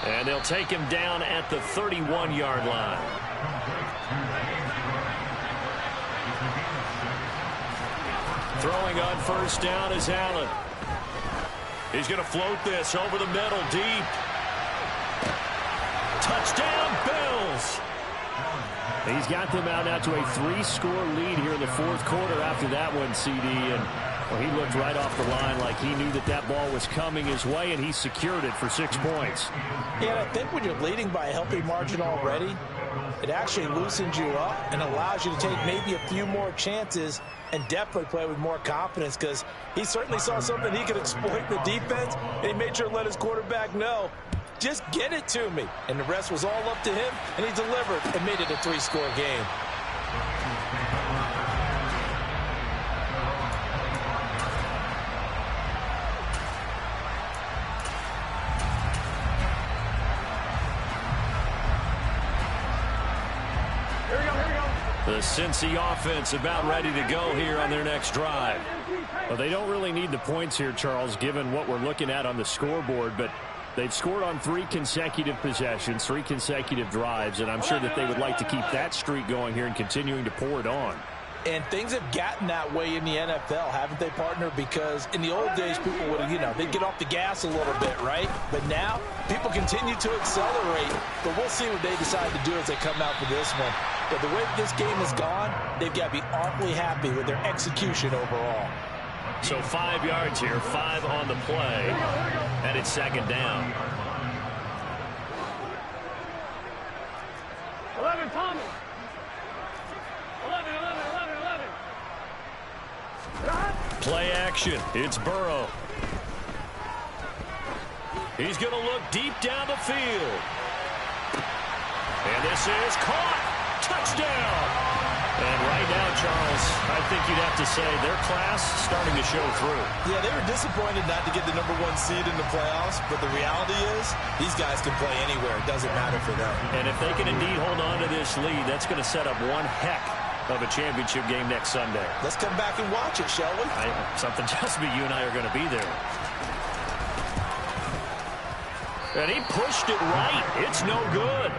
And they'll take him down at the 31-yard line. Throwing on 1st down is Allen. He's going to float this over the middle deep. Touchdown, Bills. He's got them out now to a 3-score lead here in the 4th quarter after that one, CD. And well, he looked right off the line like he knew that that ball was coming his way, and he secured it for 6 points. Yeah, and I think when you're leading by a healthy margin already, it actually loosens you up and allows you to take maybe a few more chances and definitely play with more confidence, because he certainly saw something he could exploit the defense, and he made sure to let his quarterback know, just get it to me. And the rest was all up to him, and he delivered and made it a 3-score game. The Cincy offense about ready to go here on their next drive. Well, they don't really need the points here, Charles, given what we're looking at on the scoreboard, but they've scored on 3 consecutive possessions, 3 consecutive drives, and I'm sure that they would like to keep that streak going here and continuing to pour it on. And things have gotten that way in the NFL, haven't they, partner? Because in the old days, people would, they'd get off the gas a little bit, right? But now, people continue to accelerate. But we'll see what they decide to do as they come out for this one. But the way this game has gone, they've got to be awfully happy with their execution overall. So 5 yards here, 5 on the play, and it's 2nd down. 11, Thomas. 11. Play action. It's Burrow. He's going to look deep down the field. And this is caught. Touchdown. And right now, Charles, I think you'd have to say their class starting to show through. Yeah, they were disappointed not to get the #1 seed in the playoffs, but the reality is these guys can play anywhere. It doesn't matter for them. And if they can indeed hold on to this lead, that's going to set up one heck of a championship game next Sunday. Let's come back and watch it, shall we? Something tells me you and I are going to be there. And he pushed it right. It's no good.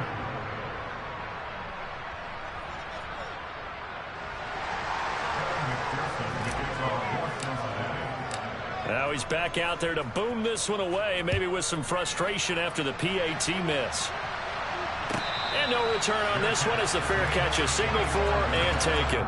Now he's back out there to boom this one away, maybe with some frustration after the PAT miss. And no return on this one as the fair catch is signaled for and taken.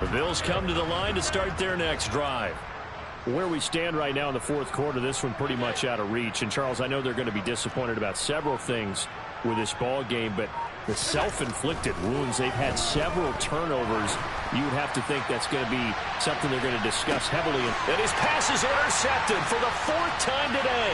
The Bills come to the line to start their next drive. Where we stand right now in the 4th quarter, this one pretty much out of reach. And, Charles, I know they're going to be disappointed about several things with this ball game, but the self-inflicted wounds, they've had several turnovers. You would have to think that's going to be something they're going to discuss heavily. And his pass is intercepted for the 4th time today.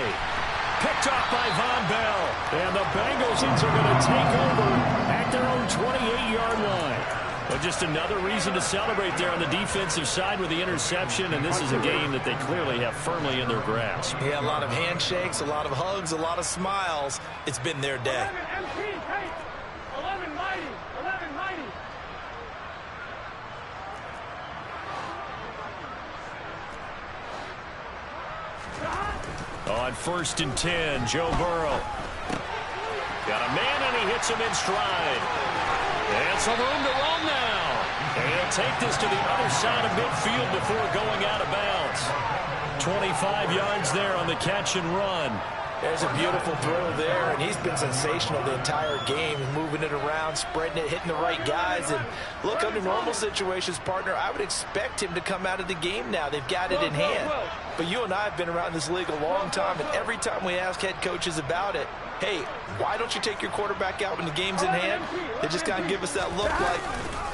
Picked off by Von Bell. And the Bengals are going to take over at their own 28-yard line. Well, just another reason to celebrate there on the defensive side with the interception, and this is a game that they clearly have firmly in their grasp. Yeah, a lot of handshakes, a lot of hugs, a lot of smiles. It's been their day. 11 mighty. 11 mighty. On 1st and 10, Joe Burrow. Got a man, and he hits him in stride. And some room to roam now. And he'll take this to the other side of midfield before going out of bounds. 25 yards there on the catch and run. There's a beautiful throw there, and he's been sensational the entire game, moving it around, spreading it, hitting the right guys. And look, under normal situations, partner, I would expect him to come out of the game now. They've got it in hand. But you and I have been around this league a long time, and every time we ask head coaches about it, hey, why don't you take your quarterback out when the game's in hand? They just kind of give us that look like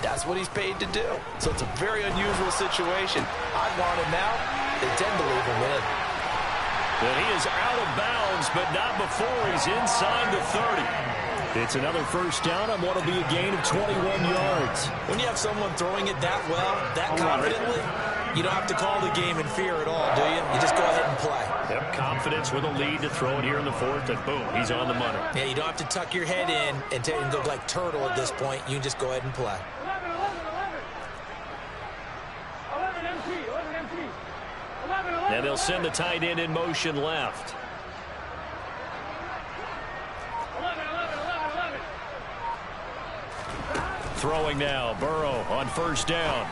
that's what he's paid to do. So it's a very unusual situation. I want him out. They tend to leave him in. And he is out of bounds, but not before he's inside the 30. It's another first down on what will be a gain of 21 yards. When you have someone throwing it that well, that confidently, you don't have to call the game in fear at all, do you? You just go ahead and play. Yep, confidence with a lead to throw it here in the 4th, and boom, he's on the money. Yeah, you don't have to tuck your head in and go like turtle at this point. You can just go ahead and play. 11 MT. 11 MT. 11. And they'll send the tight end in motion left. 11. Throwing now, Burrow on 1st down.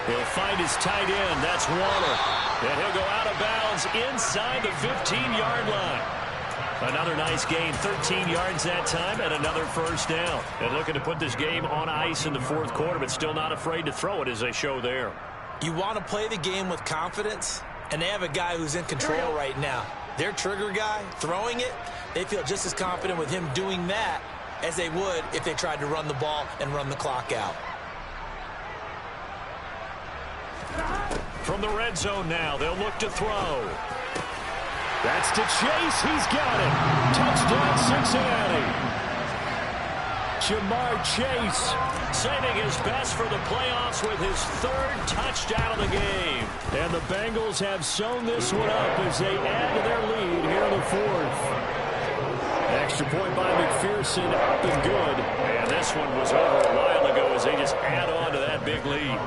He'll find his tight end. That's Waller. And he'll go out of bounds inside the 15-yard line. Another nice gain, 13 yards that time, and another first down. And looking to put this game on ice in the 4th quarter, but still not afraid to throw it as they show there. You want to play the game with confidence, and they have a guy who's in control right now. Their trigger guy, throwing it, they feel just as confident with him doing that as they would if they tried to run the ball and run the clock out. From the red zone now, they'll look to throw. That's to Chase. He's got it. Touchdown, Cincinnati. Jamar Chase saving his best for the playoffs with his 3rd touchdown of the game. And the Bengals have sewn this one up as they add to their lead here in the 4th. Extra point by McPherson, up and good. And this one was over a while ago as they just add on to that big lead.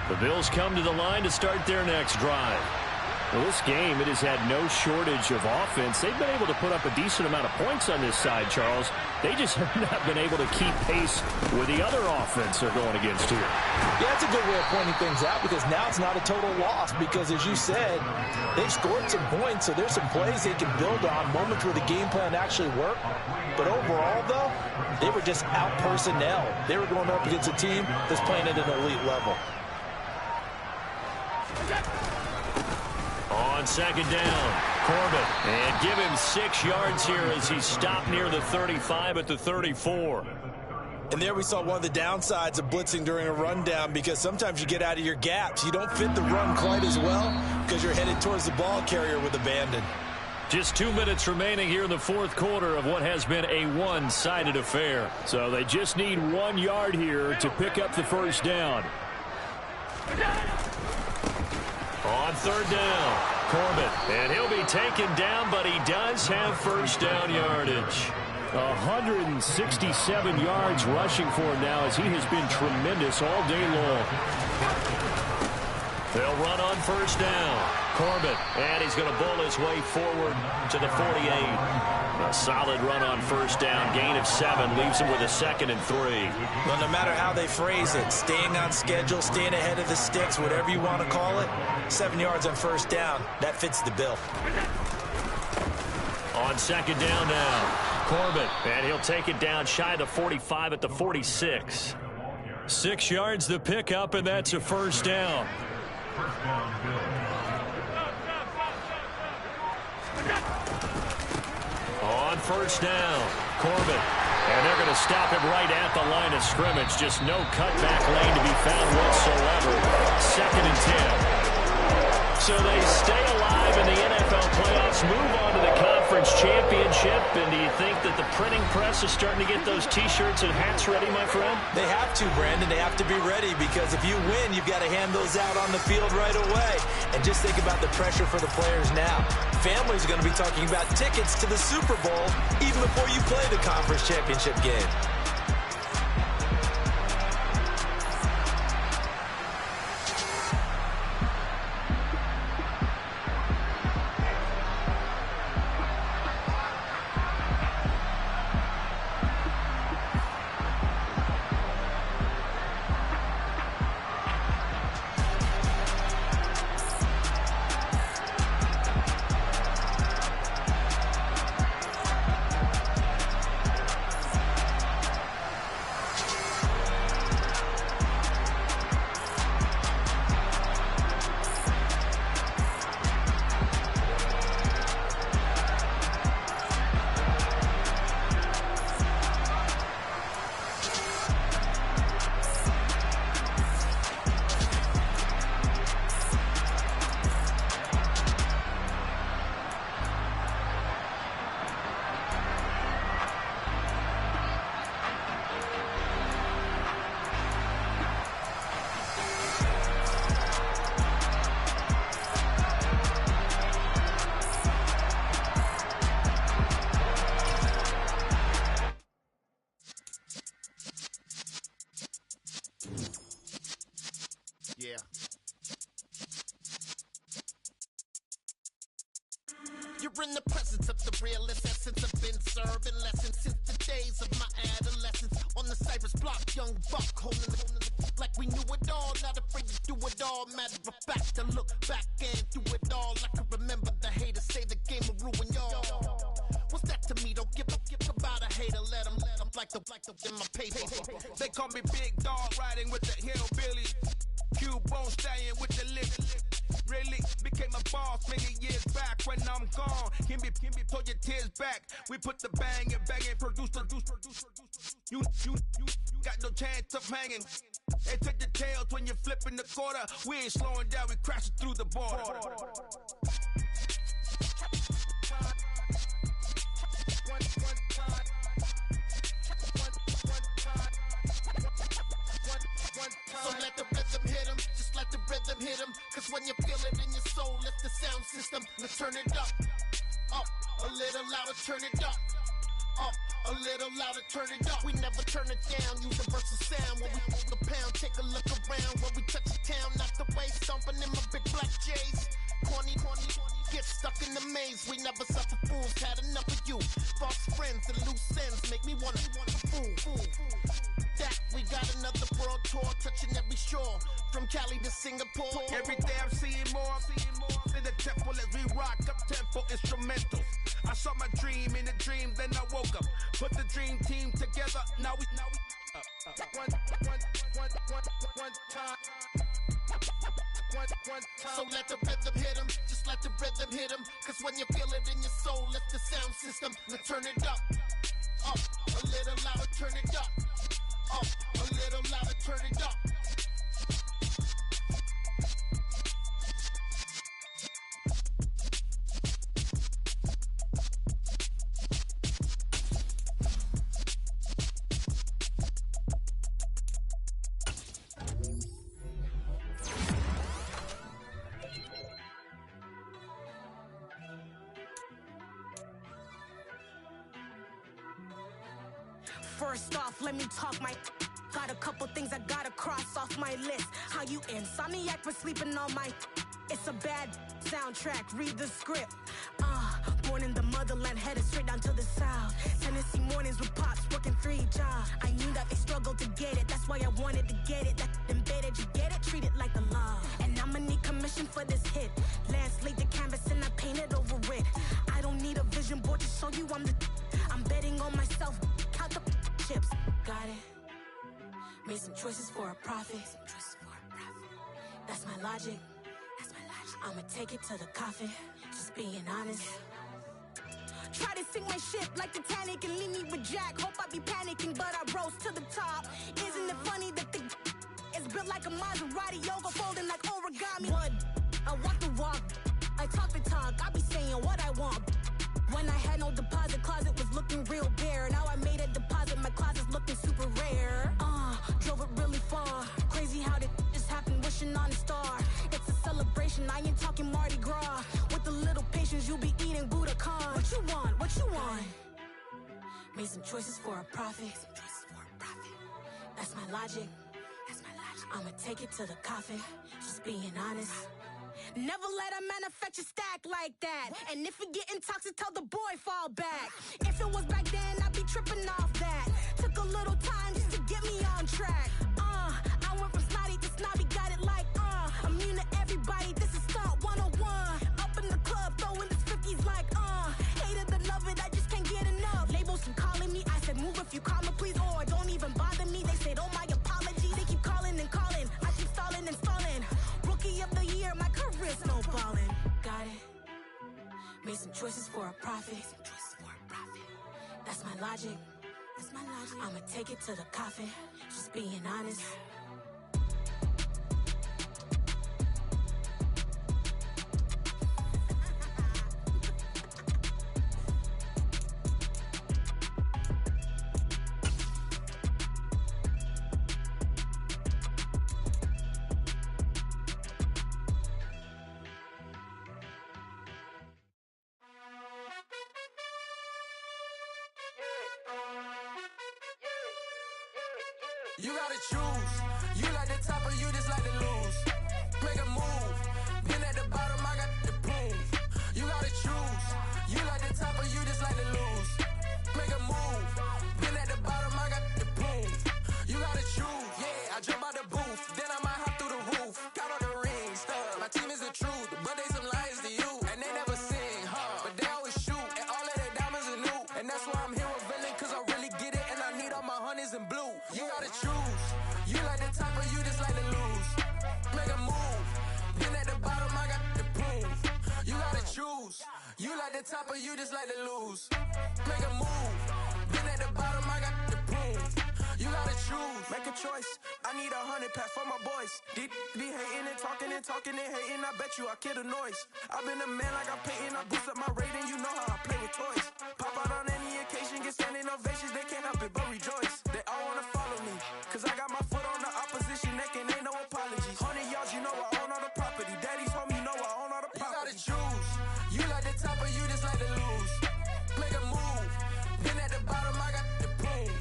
The Bills come to the line to start their next drive. Well, this game, it has had no shortage of offense. They've been able to put up a decent amount of points on this side, Charles. They just have not been able to keep pace with the other offense they're going against here. Yeah, that's a good way of pointing things out because now it's not a total loss because, as you said, they've scored some points, so there's some plays they can build on, moments where the game plan actually worked. But overall, though, they were just out-personnel. They were going up against a team that's playing at an elite level. On 2nd down, Corbett. And give him 6 yards here as he stopped near the 35 at the 34. And there we saw one of the downsides of blitzing during a rundown because sometimes you get out of your gaps. You don't fit the run quite as well because you're headed towards the ball carrier with abandon. Just 2 minutes remaining here in the 4th quarter of what has been a one-sided affair. So they just need 1 yard here to pick up the first down. On 3rd down, Corbett. And he'll be taken down, but he does have first down yardage. 167 yards rushing for him now as he has been tremendous all day long. They'll run on first down. Corbett, and he's going to bull his way forward to the 48. A solid run on first down. Gain of 7 leaves him with a 2nd and 3. Well, no matter how they phrase it, staying on schedule, staying ahead of the sticks, whatever you want to call it, 7 yards on first down, that fits the bill. On 2nd down now, Corbett, and he'll take it down shy of the 45 at the 46. 6 yards the pickup, and that's a first down. On On first down, Corbin. And they're going to stop him right at the line of scrimmage. Just no cutback lane to be found whatsoever. 2nd and 10. So they stay alive in the NFL playoffs, move on to the conference championship. And do you think that the printing press is starting to get those T-shirts and hats ready, my friend? They have to, Brandon. They have to be ready because if you win, you've got to hand those out on the field right away. And just think about the pressure for the players now. Families are going to be talking about tickets to the Super Bowl even before you play the conference championship game. Yeah. You're in the presence of the realest essence. I've been serving lessons since the days of my adolescence. On the Cyrus block, young buck holding the like we knew it all, not afraid to do it all. Matter of fact, to look back and do it all. I can remember the haters say the game will ruin y'all. What's that to me? Don't give about a hater. Let them like the in my paper. They call me Big Dog, riding with the hillbillies. Cubone staying with the lift. Really became a boss many years back. When I'm gone, can be pull your tears back. We put the bang and produce. You got no chance of hanging. They take the tails when you're flipping the quarter. We ain't slowing down, we crashing through the border. So let the rhythm hit 'em, just let the rhythm hit 'em. Cause when you feel it in your soul, it's the sound system. Let's turn it up, a little louder, turn it up, a little louder, turn it up. We never turn it down, universal sound. When we hold the pound, take a look around. When we touch the town, knock the way, stomping in my big black J's. Corny, get stuck in the maze. We never suffer fools, had enough of you. False friends and loose ends make me wanna fool. That we got another world tour, touching every shore, from Cali to Singapore. Every day I'm seeing more in the temple as we rock up tempo instrumentals. I saw my dream in a dream, then I woke up. Put the dream team together. Now we one time. So let the rhythm hit 'em, just let the rhythm hit 'em. Cause when you feel it in your soul, it's the sound system. Let's turn it up, a little louder, turn it up, a little louder, turn it up. First off, let me talk my got a couple things I gotta cross off my list. How you insomniac for sleeping on my it's a bad soundtrack, read the script. Born in the motherland, headed straight down to the south. Tennessee mornings with pops, working 3 jobs. I knew that they struggled to get it, that's why I wanted to get it. That embedded, you get it, treat it like the law. And I'ma need commission for this hit. Lance laid the canvas and I painted over it. I don't need a vision board to show you I'm betting on myself, count the chips. Got it. Made some choices for a profit. That's my logic. I'ma take it to the coffin. Just being honest. try to sink my ship like Titanic and leave me with Jack. Hope I be panicking, but I rose to the top. Isn't it funny that the is built like a Maserati, yoga folding like origami? What? I walk the walk, I talk the talk, I be saying what I want. When I had no deposit, closet was looking real bare. Now I made a deposit, my closet's looking super rare. Drove it really far. Crazy how did this happen, wishing on a star. It's a celebration, I ain't talking Mardi Gras. With a little patience, you'll be eating Budokan. What you want? What you want? Made some choices for a profit. That's my logic. I'ma take it to the coffin. Just being honest. Never let a manufacture stack like that. And if it getting toxic, tell the boy fall back. If it was back then, I'd be tripping off that. Took a little time just to get me on track. I went from snotty to snobby, got it like immune to everybody, this is Stunt 101. Up in the club, throwing this 50s like hate it, love it, I just can't get enough. Labels keep calling me, I said move if you call me please, or don't even bother me. They said oh my apology, they keep calling and calling. I keep stalling and stalling. Rookie of the year, my career's snowballing. Got it. Made some choices for a profit. That's my logic. I'ma take it to the coffin. Just being honest. You gotta choose. You like the top or you just like to lose. Make a move. Been at the bottom, I got the proof. You gotta choose. You like the top or you just like to lose. Make a move. Been at the bottom, I got the proof. You gotta choose. Yeah, I jump out the booth. Then I might hop through the roof. Got all the rings, stuff. My team is the truth, but they some liars to you. And they never sing, but they always shoot. And all of their diamonds are new. And that's why I'm here with villain, cause I really get it. And I need all my honeys in blue. You gotta choose. You like the top or you just like to lose. Make a move. Been at the bottom, I got the proof. You gotta choose. You like the top or you just like to lose. Make a move. Been at the bottom, I got the proof. You gotta choose. Make a choice. I need 100 pack for my boys. Deep be hating and talking and hating. I bet you I kill the noise. I've been a man like I'm painting. I boost up my rating. You know how I play with toys. Pop out on any occasion, get standing ovations. They can't help it but rejoice. They all wanna follow me, cause I got my foot on the opposition neck and ain't no apologies. 100 yards, you know I own all the property. Daddy's home, you know I own all the property. You gotta choose. You like the top or you just like to lose. Make a move. Been at the bottom, I got the proof.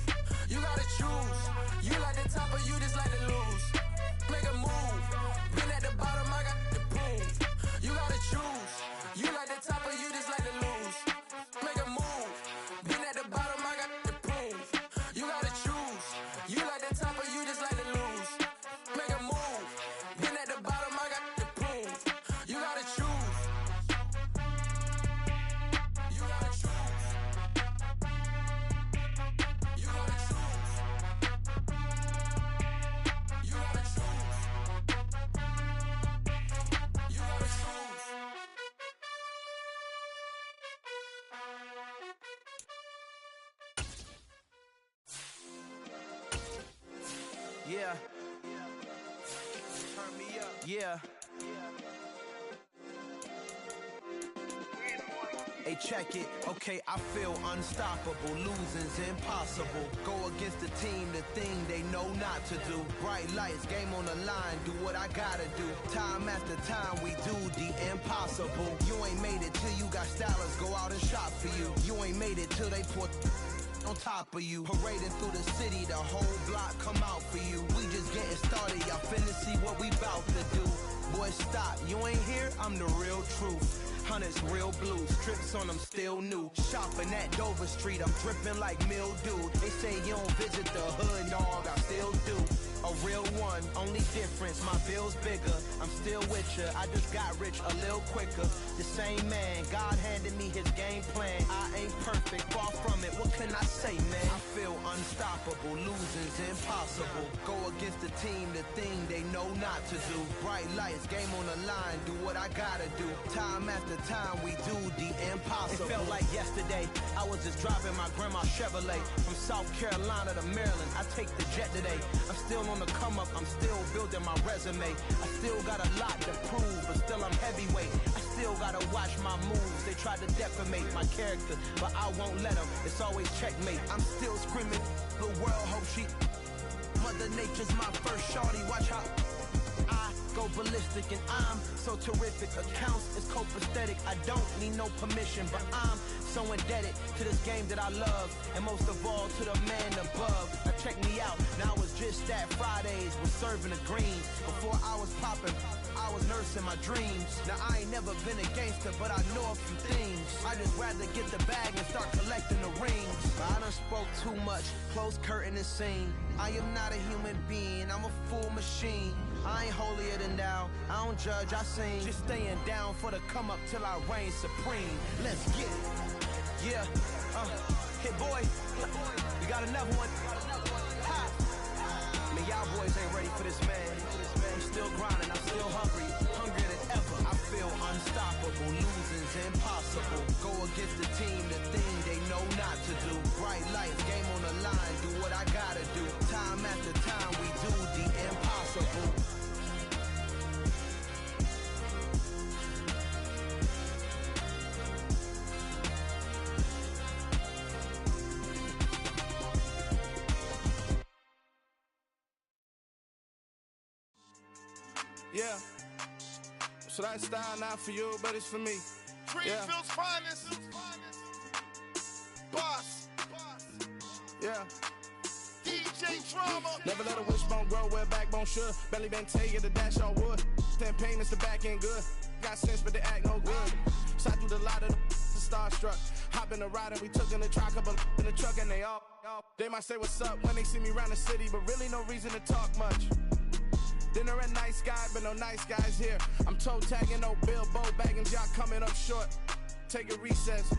You gotta choose. You like the top or you just like to lose. Make a move. Been at the bottom, I got the proof. You gotta choose. You like the top or you just like to lose. Make a move. Been at the bottom, I got the proof. You gotta choose. You like the top or you just like to lose. Make a move. Been at the bottom, I got the proof. You gotta choose. You gotta choose. You gotta choose. You gotta choose. You gotta choose. Yeah. Turn me up. Yeah. Hey, check it. Okay, I feel unstoppable. Losing's impossible. Go against the team, the thing they know not to do. Bright lights, game on the line. Do what I gotta do. Time after time, we do the impossible. You ain't made it till you got stylers go out and shop for you. You ain't made it till they put on top of you. Parading through the city, the whole block come out for you. We just getting started, y'all finna see what we bout to do. Boy, stop, you ain't here, I'm the real truth. Hunters, real blue, strips on them still new. Shopping at Dover Street, I'm dripping like mildew. They say you don't visit the hood, dog, I still do. a real one, only difference, my bill's bigger. I'm still with ya, I just got rich a little quicker. The same man, God handed me his game plan. I ain't perfect, far from it, what can I say, man? I feel unstoppable, losing's impossible. Go against the team, the thing they know not to do. Bright lights, game on the line, do what I gotta do. Time after time, we do the impossible. It felt like yesterday, I was just driving my grandma's Chevrolet from South Carolina to Maryland. I take the jet today. I'm still on the come up, I'm still building my resume. I still got a lot to prove, but still I'm heavyweight. I still gotta watch my moves. They try to defamate my character, but I won't let them. It's always checkmate. I'm still screaming, the world hope she. Mother Nature's my first shorty, watch how I go ballistic and I'm so terrific. Accounts is copacetic, I don't need no permission, but I'm so indebted to this game that I love, and most of all to the man above. Now check me out, now it's just that Fridays was serving the green. Before I was popping, I was nursing my dreams. Now I ain't never been a gangster, but I know a few things. I just rather get the bag and start collecting the rings. I done spoke too much, close curtain and scene. I am not a human being, I'm a full machine. I ain't holier than thou, I don't judge, I sing. Just staying down for the come up till I reign supreme. Let's get it. Yeah, hit boy, we got another one. Ha. Man, y'all boys ain't ready for this, man. I'm still grinding, I'm still hungry, hungrier than ever. I feel unstoppable, losing's impossible. Go against the team, the thing they know not to do. Bright lights, game on the line, do what I gotta do. Time after time, we do the impossible. Yeah. So that style not for you, but it's for me. Greenfield's finest. Boss. Yeah. DJ Drama. Never let a wishbone grow where a backbone should. Belly been take the dash all wood. 10 payments, the back end good. Got sense, but they act no good. So I do the lot of the starstruck. Hop in the ride and we took in the truck, up in the truck and they all. They might say what's up when they see me around the city, but really no reason to talk much. Dinner a nice guy, but no nice guys here. I'm toe tagging, no Bilbo bagging, y'all coming up short. Take a recess.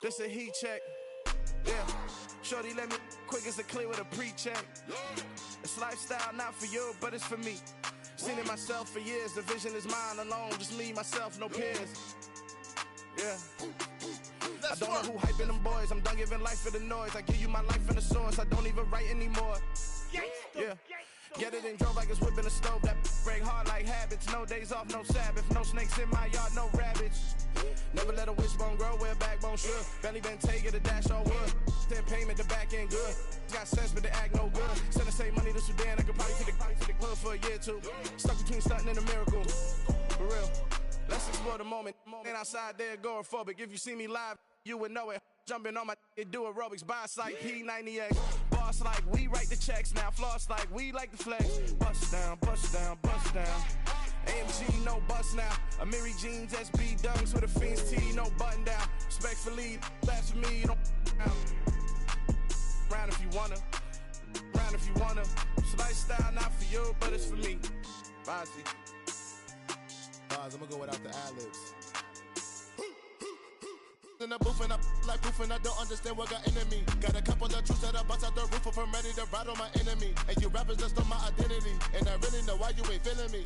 This a heat check. Yeah. Shorty let me quick as a clear with a pre-check. It's lifestyle not for you, but it's for me. Seen it myself for years. The vision is mine alone. Just me, myself, no peers. Yeah. I don't know who hyping them boys. I'm done giving life for the noise. I give you my life in the source. I don't even write anymore. Yeah. Get it and drove like it's whipping a stove. That break hard like habits. No days off, no Sabbath. No snakes in my yard, no rabbits. Never let a wishbone grow where a backbone should. Belly been take it, a dash all wood. 10 payment, the back end good. Got sense, but they act no good. Send the same money to Sudan. I could probably take the hood for a year or two. Stuck between stunting and a miracle. For real. Let's explore the moment. Ain't outside there agoraphobic. If you see me live, you would know it. Jumping on my do aerobics, boss like P90X. Boss like we write the checks now. Floss like we like the flex. Bust down, bust down, bust down. AMG, no bust now. Amiri jeans, SB dunks with a Fiends T, no button down. Respectfully, that's for me, you don't round if you wanna. Round if you wanna. It's lifestyle not for you, but it's for me. Bossy. I'm gonna go without the ad-libs. In the booth and I like proof and I don't understand what got into me. Got a couple of truths that I bust out the roof if I'm ready to ride on my enemy. And you rappers just stole my identity, and I really know why you ain't feeling me.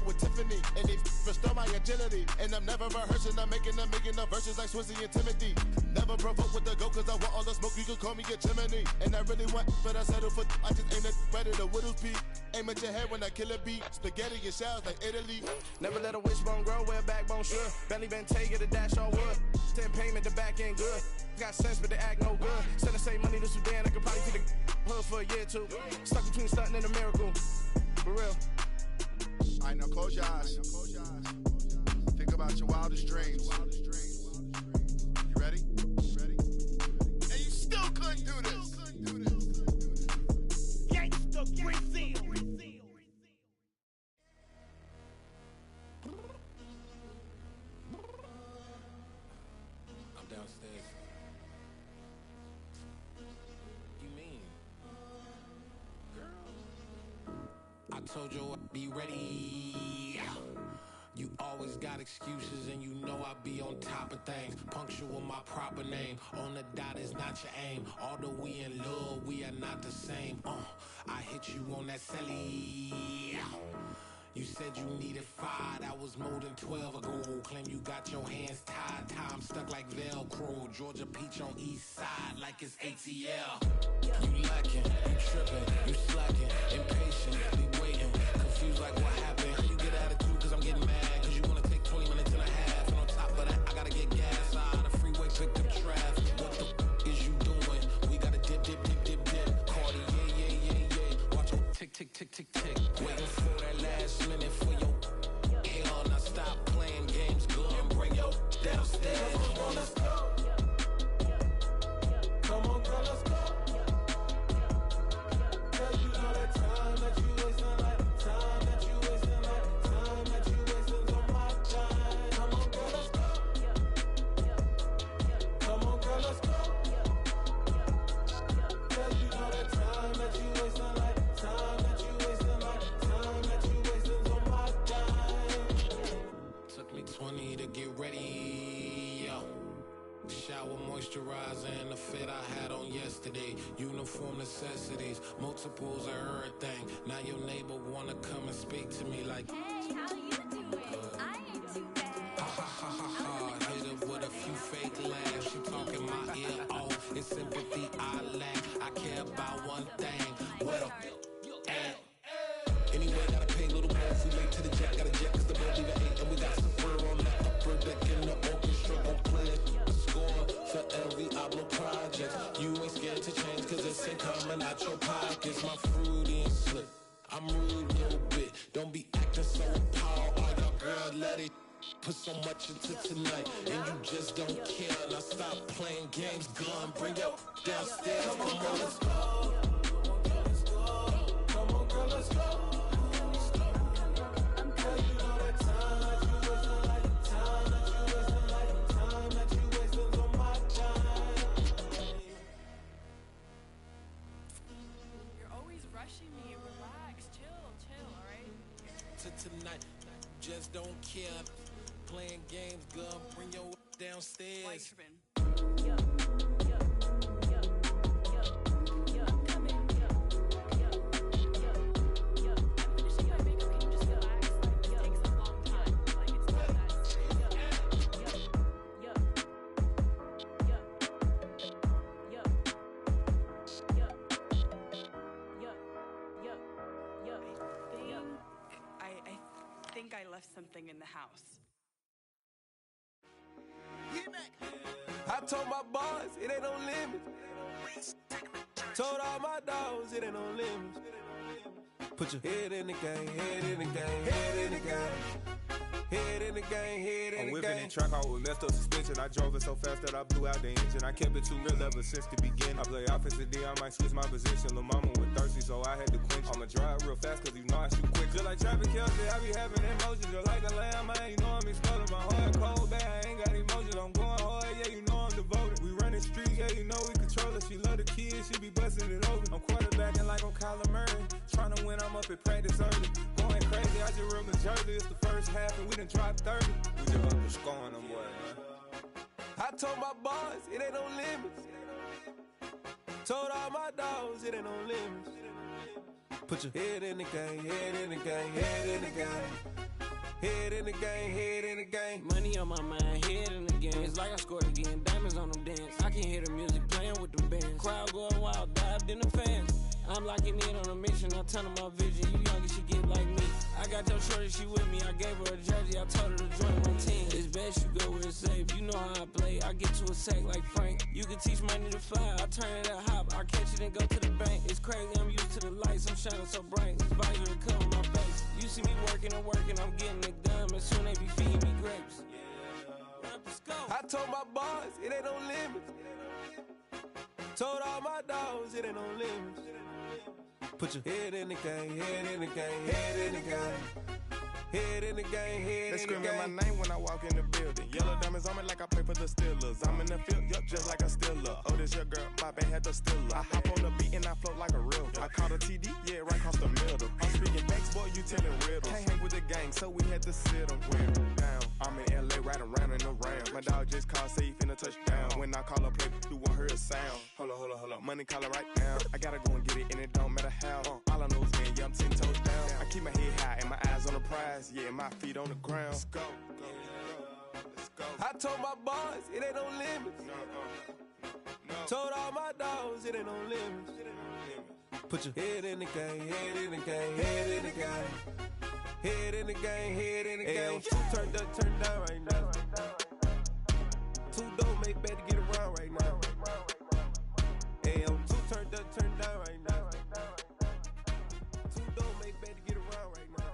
With Tiffany, and they restore my agility. And I'm never rehearsing, I'm making a million of verses like Swizzy and Timothy. Never provoke with the go, cause I want all the smoke, you can call me a chimney. And I really want, but I settle for, I just ain't ready to whittles beat. Aim at your head when I kill a beat. Spaghetti and shells like Italy. Never let a wishbone grow where a backbone should. Belly been take it, a dash all wood. 10 payment, the back end good. Got sense, but they act no good. Send the same money to Sudan, I could probably take the hood for a year or two. Stuck between stunting and a miracle. For real. Alright, now close your eyes. Think about your wildest dreams. You ready? And you still couldn't do this. Gangsta Greenfield. I'm downstairs. You mean? Girl, Told you I'd be ready. You always got excuses and you know I be on top of things. Punctual my proper name. On the dot is not your aim. Although we in love, we are not the same. I hit you on that celly. You said you needed 5, that was more than 12 ago. Claim you got your hands tied, time stuck like Velcro. Georgia Peach on east side like it's ATL. You lacking, you tripping, you slacking, impatient, be waiting, confused like what happened. You get attitude cause I'm getting mad, cause you wanna take 20 minutes and a half. And on top of that, I gotta get gas out of the freeway, pick up traffic. What the is you doing? We gotta dip, dip, dip, dip, dip. Cardi, yeah. Watch your tick, tick, tick, tick, tick. Waiting for that last minute for your hell. Now stop playing games, good and bring your downstairs. Come on, let's go. Come on, girl, let's go. Girl, you know that time that you wasting, like time that you wasting, like time that you wasting on my time. Come on, girl, let's go. Come on, girl, let's go. Girl, you know that time that you wasting, like time that you wasting, like time that you wasting on my time. Took me 20 to get ready, yo. Shower moisturizer and the fit I had on yesterday. Uniform necessities, multiples of everything. Now your neighbor wanna come and speak to me like, hey, how you doing? I ain't too bad. Ha ha ha ha ha. Hit her with a few fake laughs. She talking my ear off. It's sympathy I lack. I care about one thing. What up? Anyway, gotta pay a little more if we late to the jet. Gotta jet cause the boat leaving 8. And we got some fur on the upper deck in the orchestra. Gon' play it. Score for every Ablo project. You ain't scared to change cause it's ain't coming out your pockets. My fruity and slip. I'm rude a little bit. Don't be acting so appalled. All y'all girl, let it put so much into tonight. And you just don't care. Now stop playing games. Gun, bring your downstairs. Come on, girl, let's go. Come on, girl, let's go. Tonight, just don't care. Playing games, girl, bring your downstairs. I left something in the house. I told my boys it ain't no limits. Told all my dogs it ain't no limits. Put your head in the game, head in the game, head in the game. Head in the game, head in the game. I'm whipping in track out with messed up suspension. I drove it so fast that I blew out the engine. I kept it too real ever since the beginning. I play offensive D, I might switch my position. Lil' mama was thirsty, so I had to quench. I'ma drive real fast, cause you know I shoot quick. Just like Travis Kelce, I be having emotions. Just like a lamb, man, you know I'm exploding. My heart cold, bad, I ain't got emotions. I'm going hard, yeah, you know I'm devoted. We running streets, yeah, you know we control it. She love the kids, she be busting it over. I'm quarterbacking like I'm Kyler Murray. Trying to win, I'm up at practice early. Going crazy, I just real Jersey. It's the first half and we done dropped 30. We just up and scoring them, boy, man. I told my boys it ain't no limits. Told all my dogs it ain't no limits. Put your head in the game, head in the game, head in the game. Head in the game, head in the game. Money on my mind, head in the game. It's like I scored again, diamonds on them dance. I can hear the music playing with them bands. Crowd going wild, dived in the fans. I'm locking in on a mission, I tell her my vision. You young, she get like me. I got your shorty, she with me. I gave her a jersey, I told her to join my team. It's best you go where it's safe. You know how I play. I get to a sack like Frank. You can teach money to fly. I turn it at hop. I catch it and go to the bank. It's crazy, I'm used to the lights. I'm shining so bright. This visor to cover my face. You see me working and working. I'm getting it done. But soon they be feeding me grapes. I told my boys it ain't no limits. Told all my dogs it ain't no limits. Put your head in the game, head in the game, head in the game. Head in the game, head They in the game. screaming my name when I walk in the building. Yellow diamonds on me like I play for the Steelers. I'm in the field, yup, just like a Steeler. Oh, this your girl, my band had the Steeler. I hop on the beat and I float like a river. I caught a TD, yeah, right across the middle. I'm speaking banks, boy, you telling riddles. Can't hang with the gang, so we had to sit them down. I'm in LA, riding around in the ram. My dog just called, say he finna touchdown. When I call a play, you won't hear a sound. Hold up, money calling right now. I gotta go and get it, and it don't matter how. All I know is win, yeah, I'm 10 toes down. I keep my head high and my eyes on the prize. Yeah, my feet on the ground. Let's go. I told my boys, it ain't no limits. Told all my dogs, it ain't no limits. Put your head in the game, head in the game, head in the game. Head in the game, head in the game. Two turned up, turned down right now. Two dope make better get around right now. Hey, I'm two turned up, turned down right now. Two dope make better get around right now.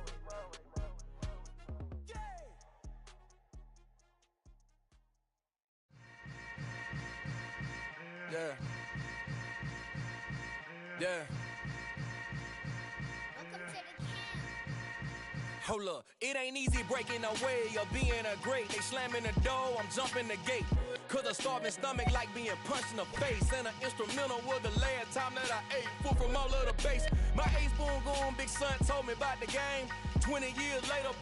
Yeah. Hold up, it ain't easy breaking away or being a great. They slamming the door, I'm jumping the gate. Cause a starving stomach like being punched in the face. And an instrumental was the last time that I ate. Food from all of the bass. My ace boom goon, big son told me about the game. 20 years later,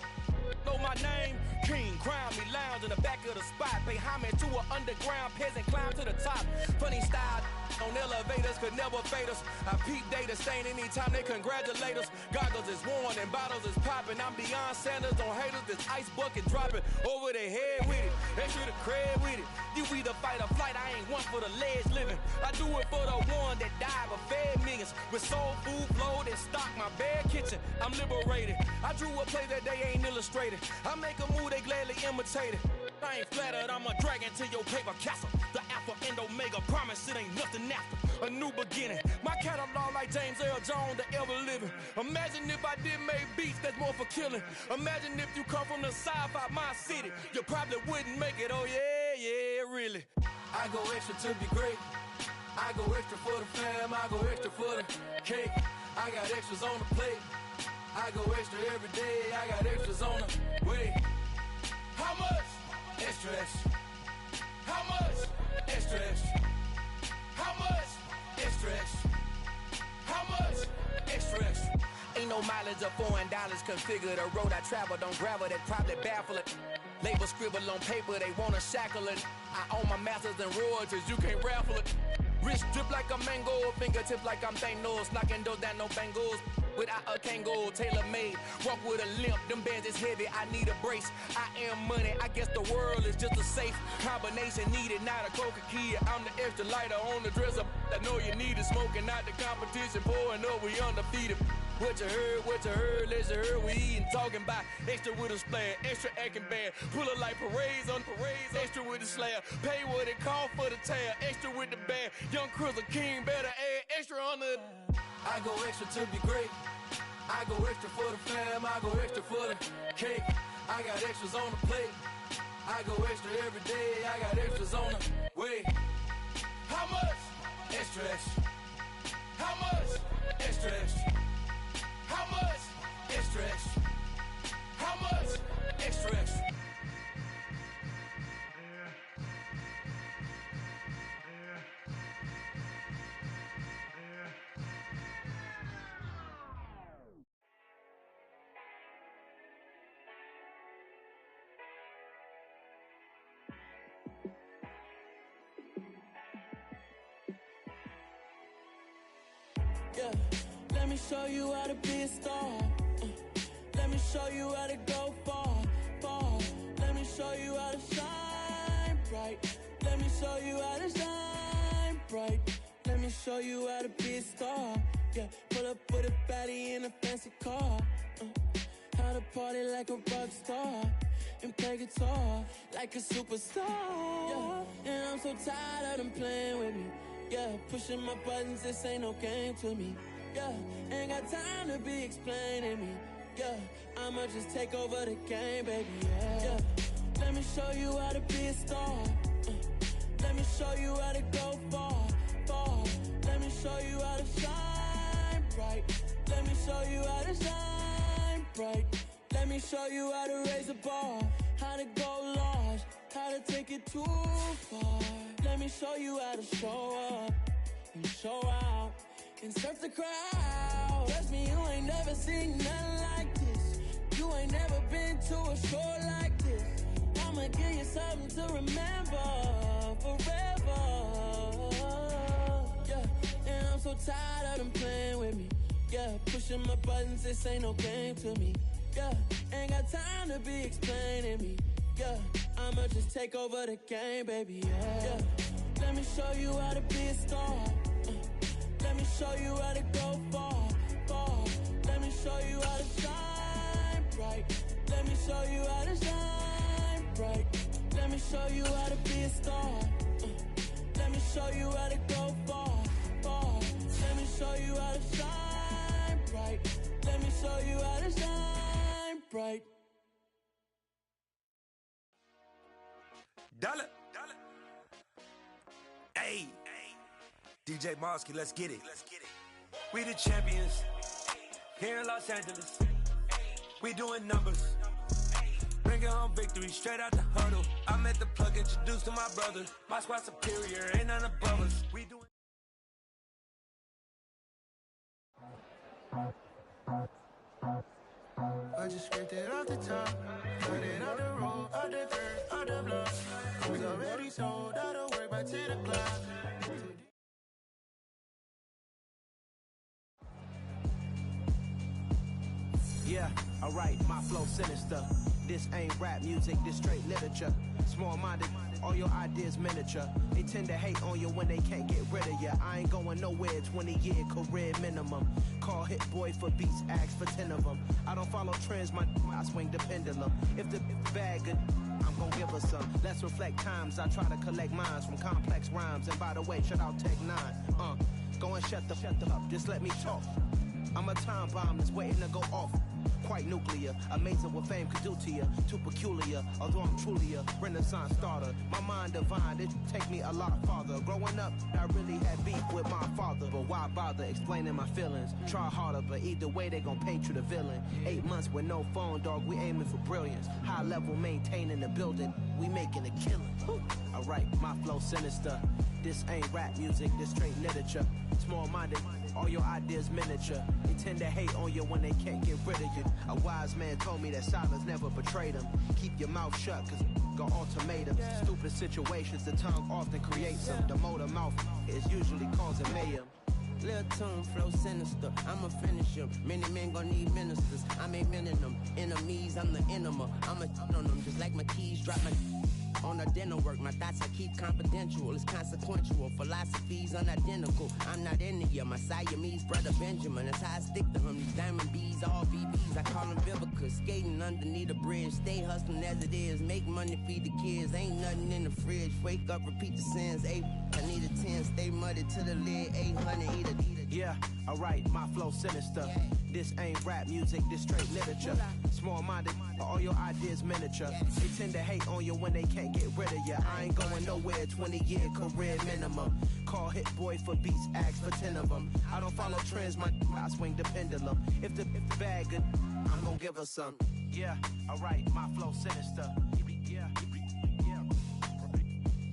know my name. King, crown me, lounge in the back of the spot. Pay homage to an underground peasant, climb to the top. Funny style on elevators could never fade us. I peep data stain anytime they congratulate us. Goggles is worn and bottles is popping. I'm beyond Sanders on haters, this ice bucket dropping over their head with it. They should have cred with it. You either fight or flight, I ain't one for the ledge living. I do it for the one that died but fed millions. With soul food flowed and stocked my bare kitchen. I'm liberated. I drew a play that they ain't illustrated. I make a move, they gladly imitate it. I ain't flattered, I'm a dragon to your paper castle. The Alpha and Omega, promise it ain't nothing after. A new beginning. My catalog like James Earl Jones, the ever living. Imagine if I did make beats that's more for killing. Imagine if you come from the sci-fi, my city. You probably wouldn't make it, oh yeah, really. I go extra to be great. I go extra for the fam, I go extra for the cake. I got extras on the plate. I go extra every day, I got extras on the way. How much? Extra, extra. How much? Extra, extra. How much? Extra, extra. How much? Extra, extra. Ain't no mileage of $4 configure the road I travel. Don't gravel that probably baffle it. Label scribble on paper, they wanna shackle it. I own my masters and royalties, you can't raffle it. Wrist drip like a mango, fingertips like I'm Thanos, knocking those down no bangles. Without a Kango, tailor-made, walk with a limp, them bands is heavy, I need a brace. I am money, I guess the world is just a safe combination needed, not a coca key. I'm the extra lighter on the dresser, I know you need it, smoking out the competition, pouring up, we undefeated. What you heard, let's hear we eatin', talking about extra with a splash, extra acting bad, pull it like parades on parades, extra with the slab, pay what it cost for the tab, extra with the bag, young Chris a king, better add extra on the. I go extra to be great. I go extra for the fam, I go extra for the cake. I got extras on the plate. I go extra every day, I got extras on the way. How much? Extra, extra. How much? Extra, extra. How much? Extra, extra. How much? Extra, extra. Yeah, let me show you how to be a star. Let me show you how to go far, far. Let me show you how to shine bright. Let me show you how to shine bright. Let me show you how to be a star. Yeah, pull up with a baddie in a fancy car. How to party like a rock star and play guitar like a superstar. Yeah, and I'm so tired of them playing with me. Yeah, pushing my buttons, this ain't no game to me. Yeah, ain't got time to be explaining me. Yeah, I'ma just take over the game, baby. Yeah, let me show you how to be a star. Let me show you how to go far, far. Let me show you how to shine bright. Let me show you how to shine bright. Let me show you how to raise a bar, how to go large, how to take it too far. Let me show you how to show up and show out and surf the crowd. Trust me, you ain't never seen nothing like this. You ain't never been to a show like this. I'ma give you something to remember forever. Yeah, and I'm so tired of them playing with me. Yeah, pushing my buttons, this ain't no game to me. Yeah, ain't got time to be explaining me. Yeah, I'ma just take over the game, baby. Yeah, let me show you how to be a star. Let me show you how to go far, far. Let me show you how to shine bright. Let me show you how to shine bright. Let me show you how to be a star. Let me show you how to go far, far. Let me show you how to shine bright. Let me show you how to shine bright. Dollar. Hey, DJ Mosky, let's get it. We the champions here in Los Angeles. We doing numbers. Bringing home victory straight out the huddle. I met the plug, introduced to my brother. My squad superior, ain't none above us. We doing. I just scraped it off the top, got it on the road, on the dirt, on the block. Was already sold, out of work by 10 o'clock. Yeah, alright, my flow sinister. This ain't rap music, this straight literature. Small-minded, all your ideas miniature. They tend to hate on you when they can't get rid of you. I ain't going nowhere, 20-year career minimum. Call Hit Boy for beats, ask for 10 of them. I don't follow trends, I swing the pendulum. If the bag good, I'm gon' give her some. Let's reflect times, I try to collect minds from complex rhymes. And by the way, shout out Tech 9. Go and shut the up, just let me talk. I'm a time bomb that's waiting to go off. Quite nuclear, amazing what fame could do to you. Too peculiar, although I'm truly a renaissance starter. My mind divine, it take me a lot farther. Growing up, I really had beef with my father. But why bother explaining my feelings? Try harder, but either way they gon' paint you the villain. 8 months with no phone, dog, we aiming for brilliance. High level maintaining the building, we making a killing. Alright, my flow sinister. This ain't rap music, this straight literature. Small-minded, all your ideas miniature. They tend to hate on you when they can't get rid of you. A wise man told me that silence never betrayed him. Keep your mouth shut, cause got ultimatums. Stupid situations, the tongue often creates them. The motor mouth is usually causing mayhem. Lil' tune, flow sinister, I'ma finish him. Many men gon' need ministers, I'm a men in them. Enemies, I'm the enema, I'ma on them. Just like my keys, drop my on the dinner work. My thoughts I keep confidential, it's consequential. Philosophies unidentical, I'm not in it. My Siamese brother Benjamin, that's how I stick to him. These diamond bees, all BBs, I call them Vivica. Skating underneath the bridge, stay hustling as it is. Make money, feed the kids, ain't nothing in the fridge. Wake up, repeat the sins, I need a 10, stay muddy to the lid, 800, eat a. Yeah, alright, my flow sinister. This ain't rap music, this straight literature. Small-minded, all your ideas miniature. They tend to hate on you when they can't get rid of you. I ain't going nowhere, 20-year career minimum. Call Hit Boy for beats, ask for 10 of them. I don't follow trends, I swing the pendulum. If the bag good, I'm gon' give her some. Yeah, alright, my flow sinister.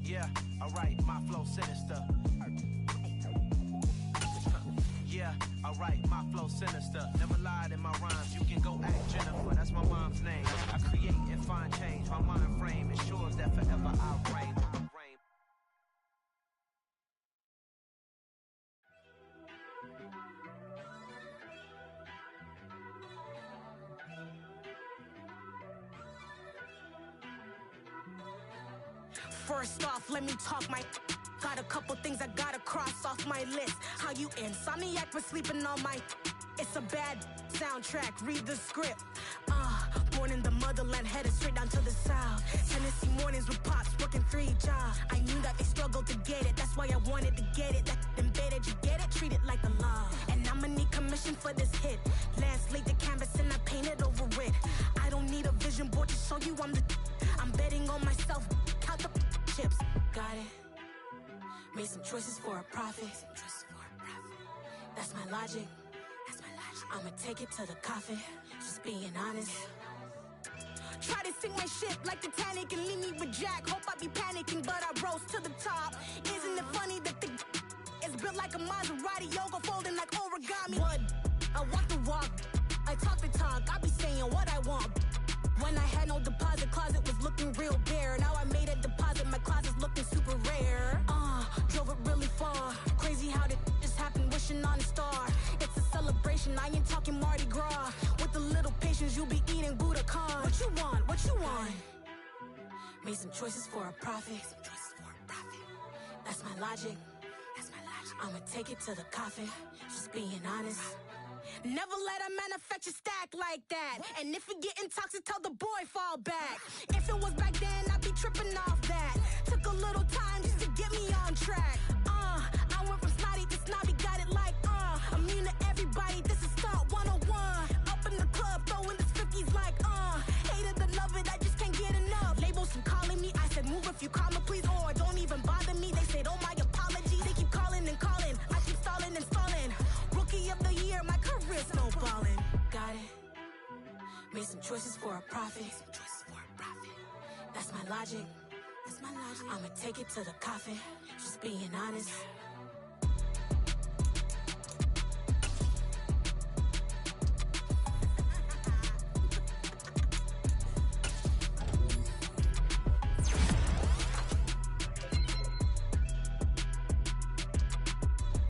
Yeah, alright, my flow sinister. Yeah, alright, my flow sinister. Never lied in my rhymes, you can go ask Jennifer, that's my mom's name. I create and find change, my mind frame ensures that forever I'll reign. First off, let me talk my. Got a couple things I gotta cross off my list. How you insomniac for sleeping on my. It's a bad soundtrack, read the script. Born in the motherland, headed straight down to the south. Tennessee mornings with pops, working 3 jobs. I knew that they struggled to get it, that's why I wanted to get it. That embedded, you get it, treat it like a law. And I'ma need commission for this hit. Last laid the canvas and I painted over it. I don't need a vision board to show you I'm the. I'm betting on myself, count the chips. Got it. Made some choices for a profit. That's my logic. I'ma take it to the coffin. Just being honest. Try to sink my ship like Titanic and leave me with Jack. Hope I be panicking, but I rose to the top. Isn't it funny that the is built like a Maserati, yoga folding like origami? What? I walk the walk, I talk the talk, I be saying what I want. When I had no deposit, closet was looking real bare. Now I made a deposit, my closet's looking super rare. Drove it really far. Crazy how did just happen, wishing on a star. It's a celebration, I ain't talking Mardi Gras. With a little patience, you'll be eating Budokan. What you want? What you want? Made some choices for a profit. That's my logic. I'ma take it to the coffin, just being honest. Never let a manufacture stack like that. And if it getting toxic, tell the boy fall back. If it was back then, I'd be tripping off that. Took a little time just to get me on track. I went from snotty to snobby, got it like, immune to everybody, this is Stunt 101. Up in the club, throwing the 50s like, hate it or love it, I just can't get enough. Labels from calling me, I said move if you call me please, or don't even bother me. They said, oh my apologies, they keep calling and calling. I keep stalling and stalling. Rookie of the year, my career snowballing. Got it. Made some choices for a profit. That's my logic. I'ma take it to the coffin, just being honest.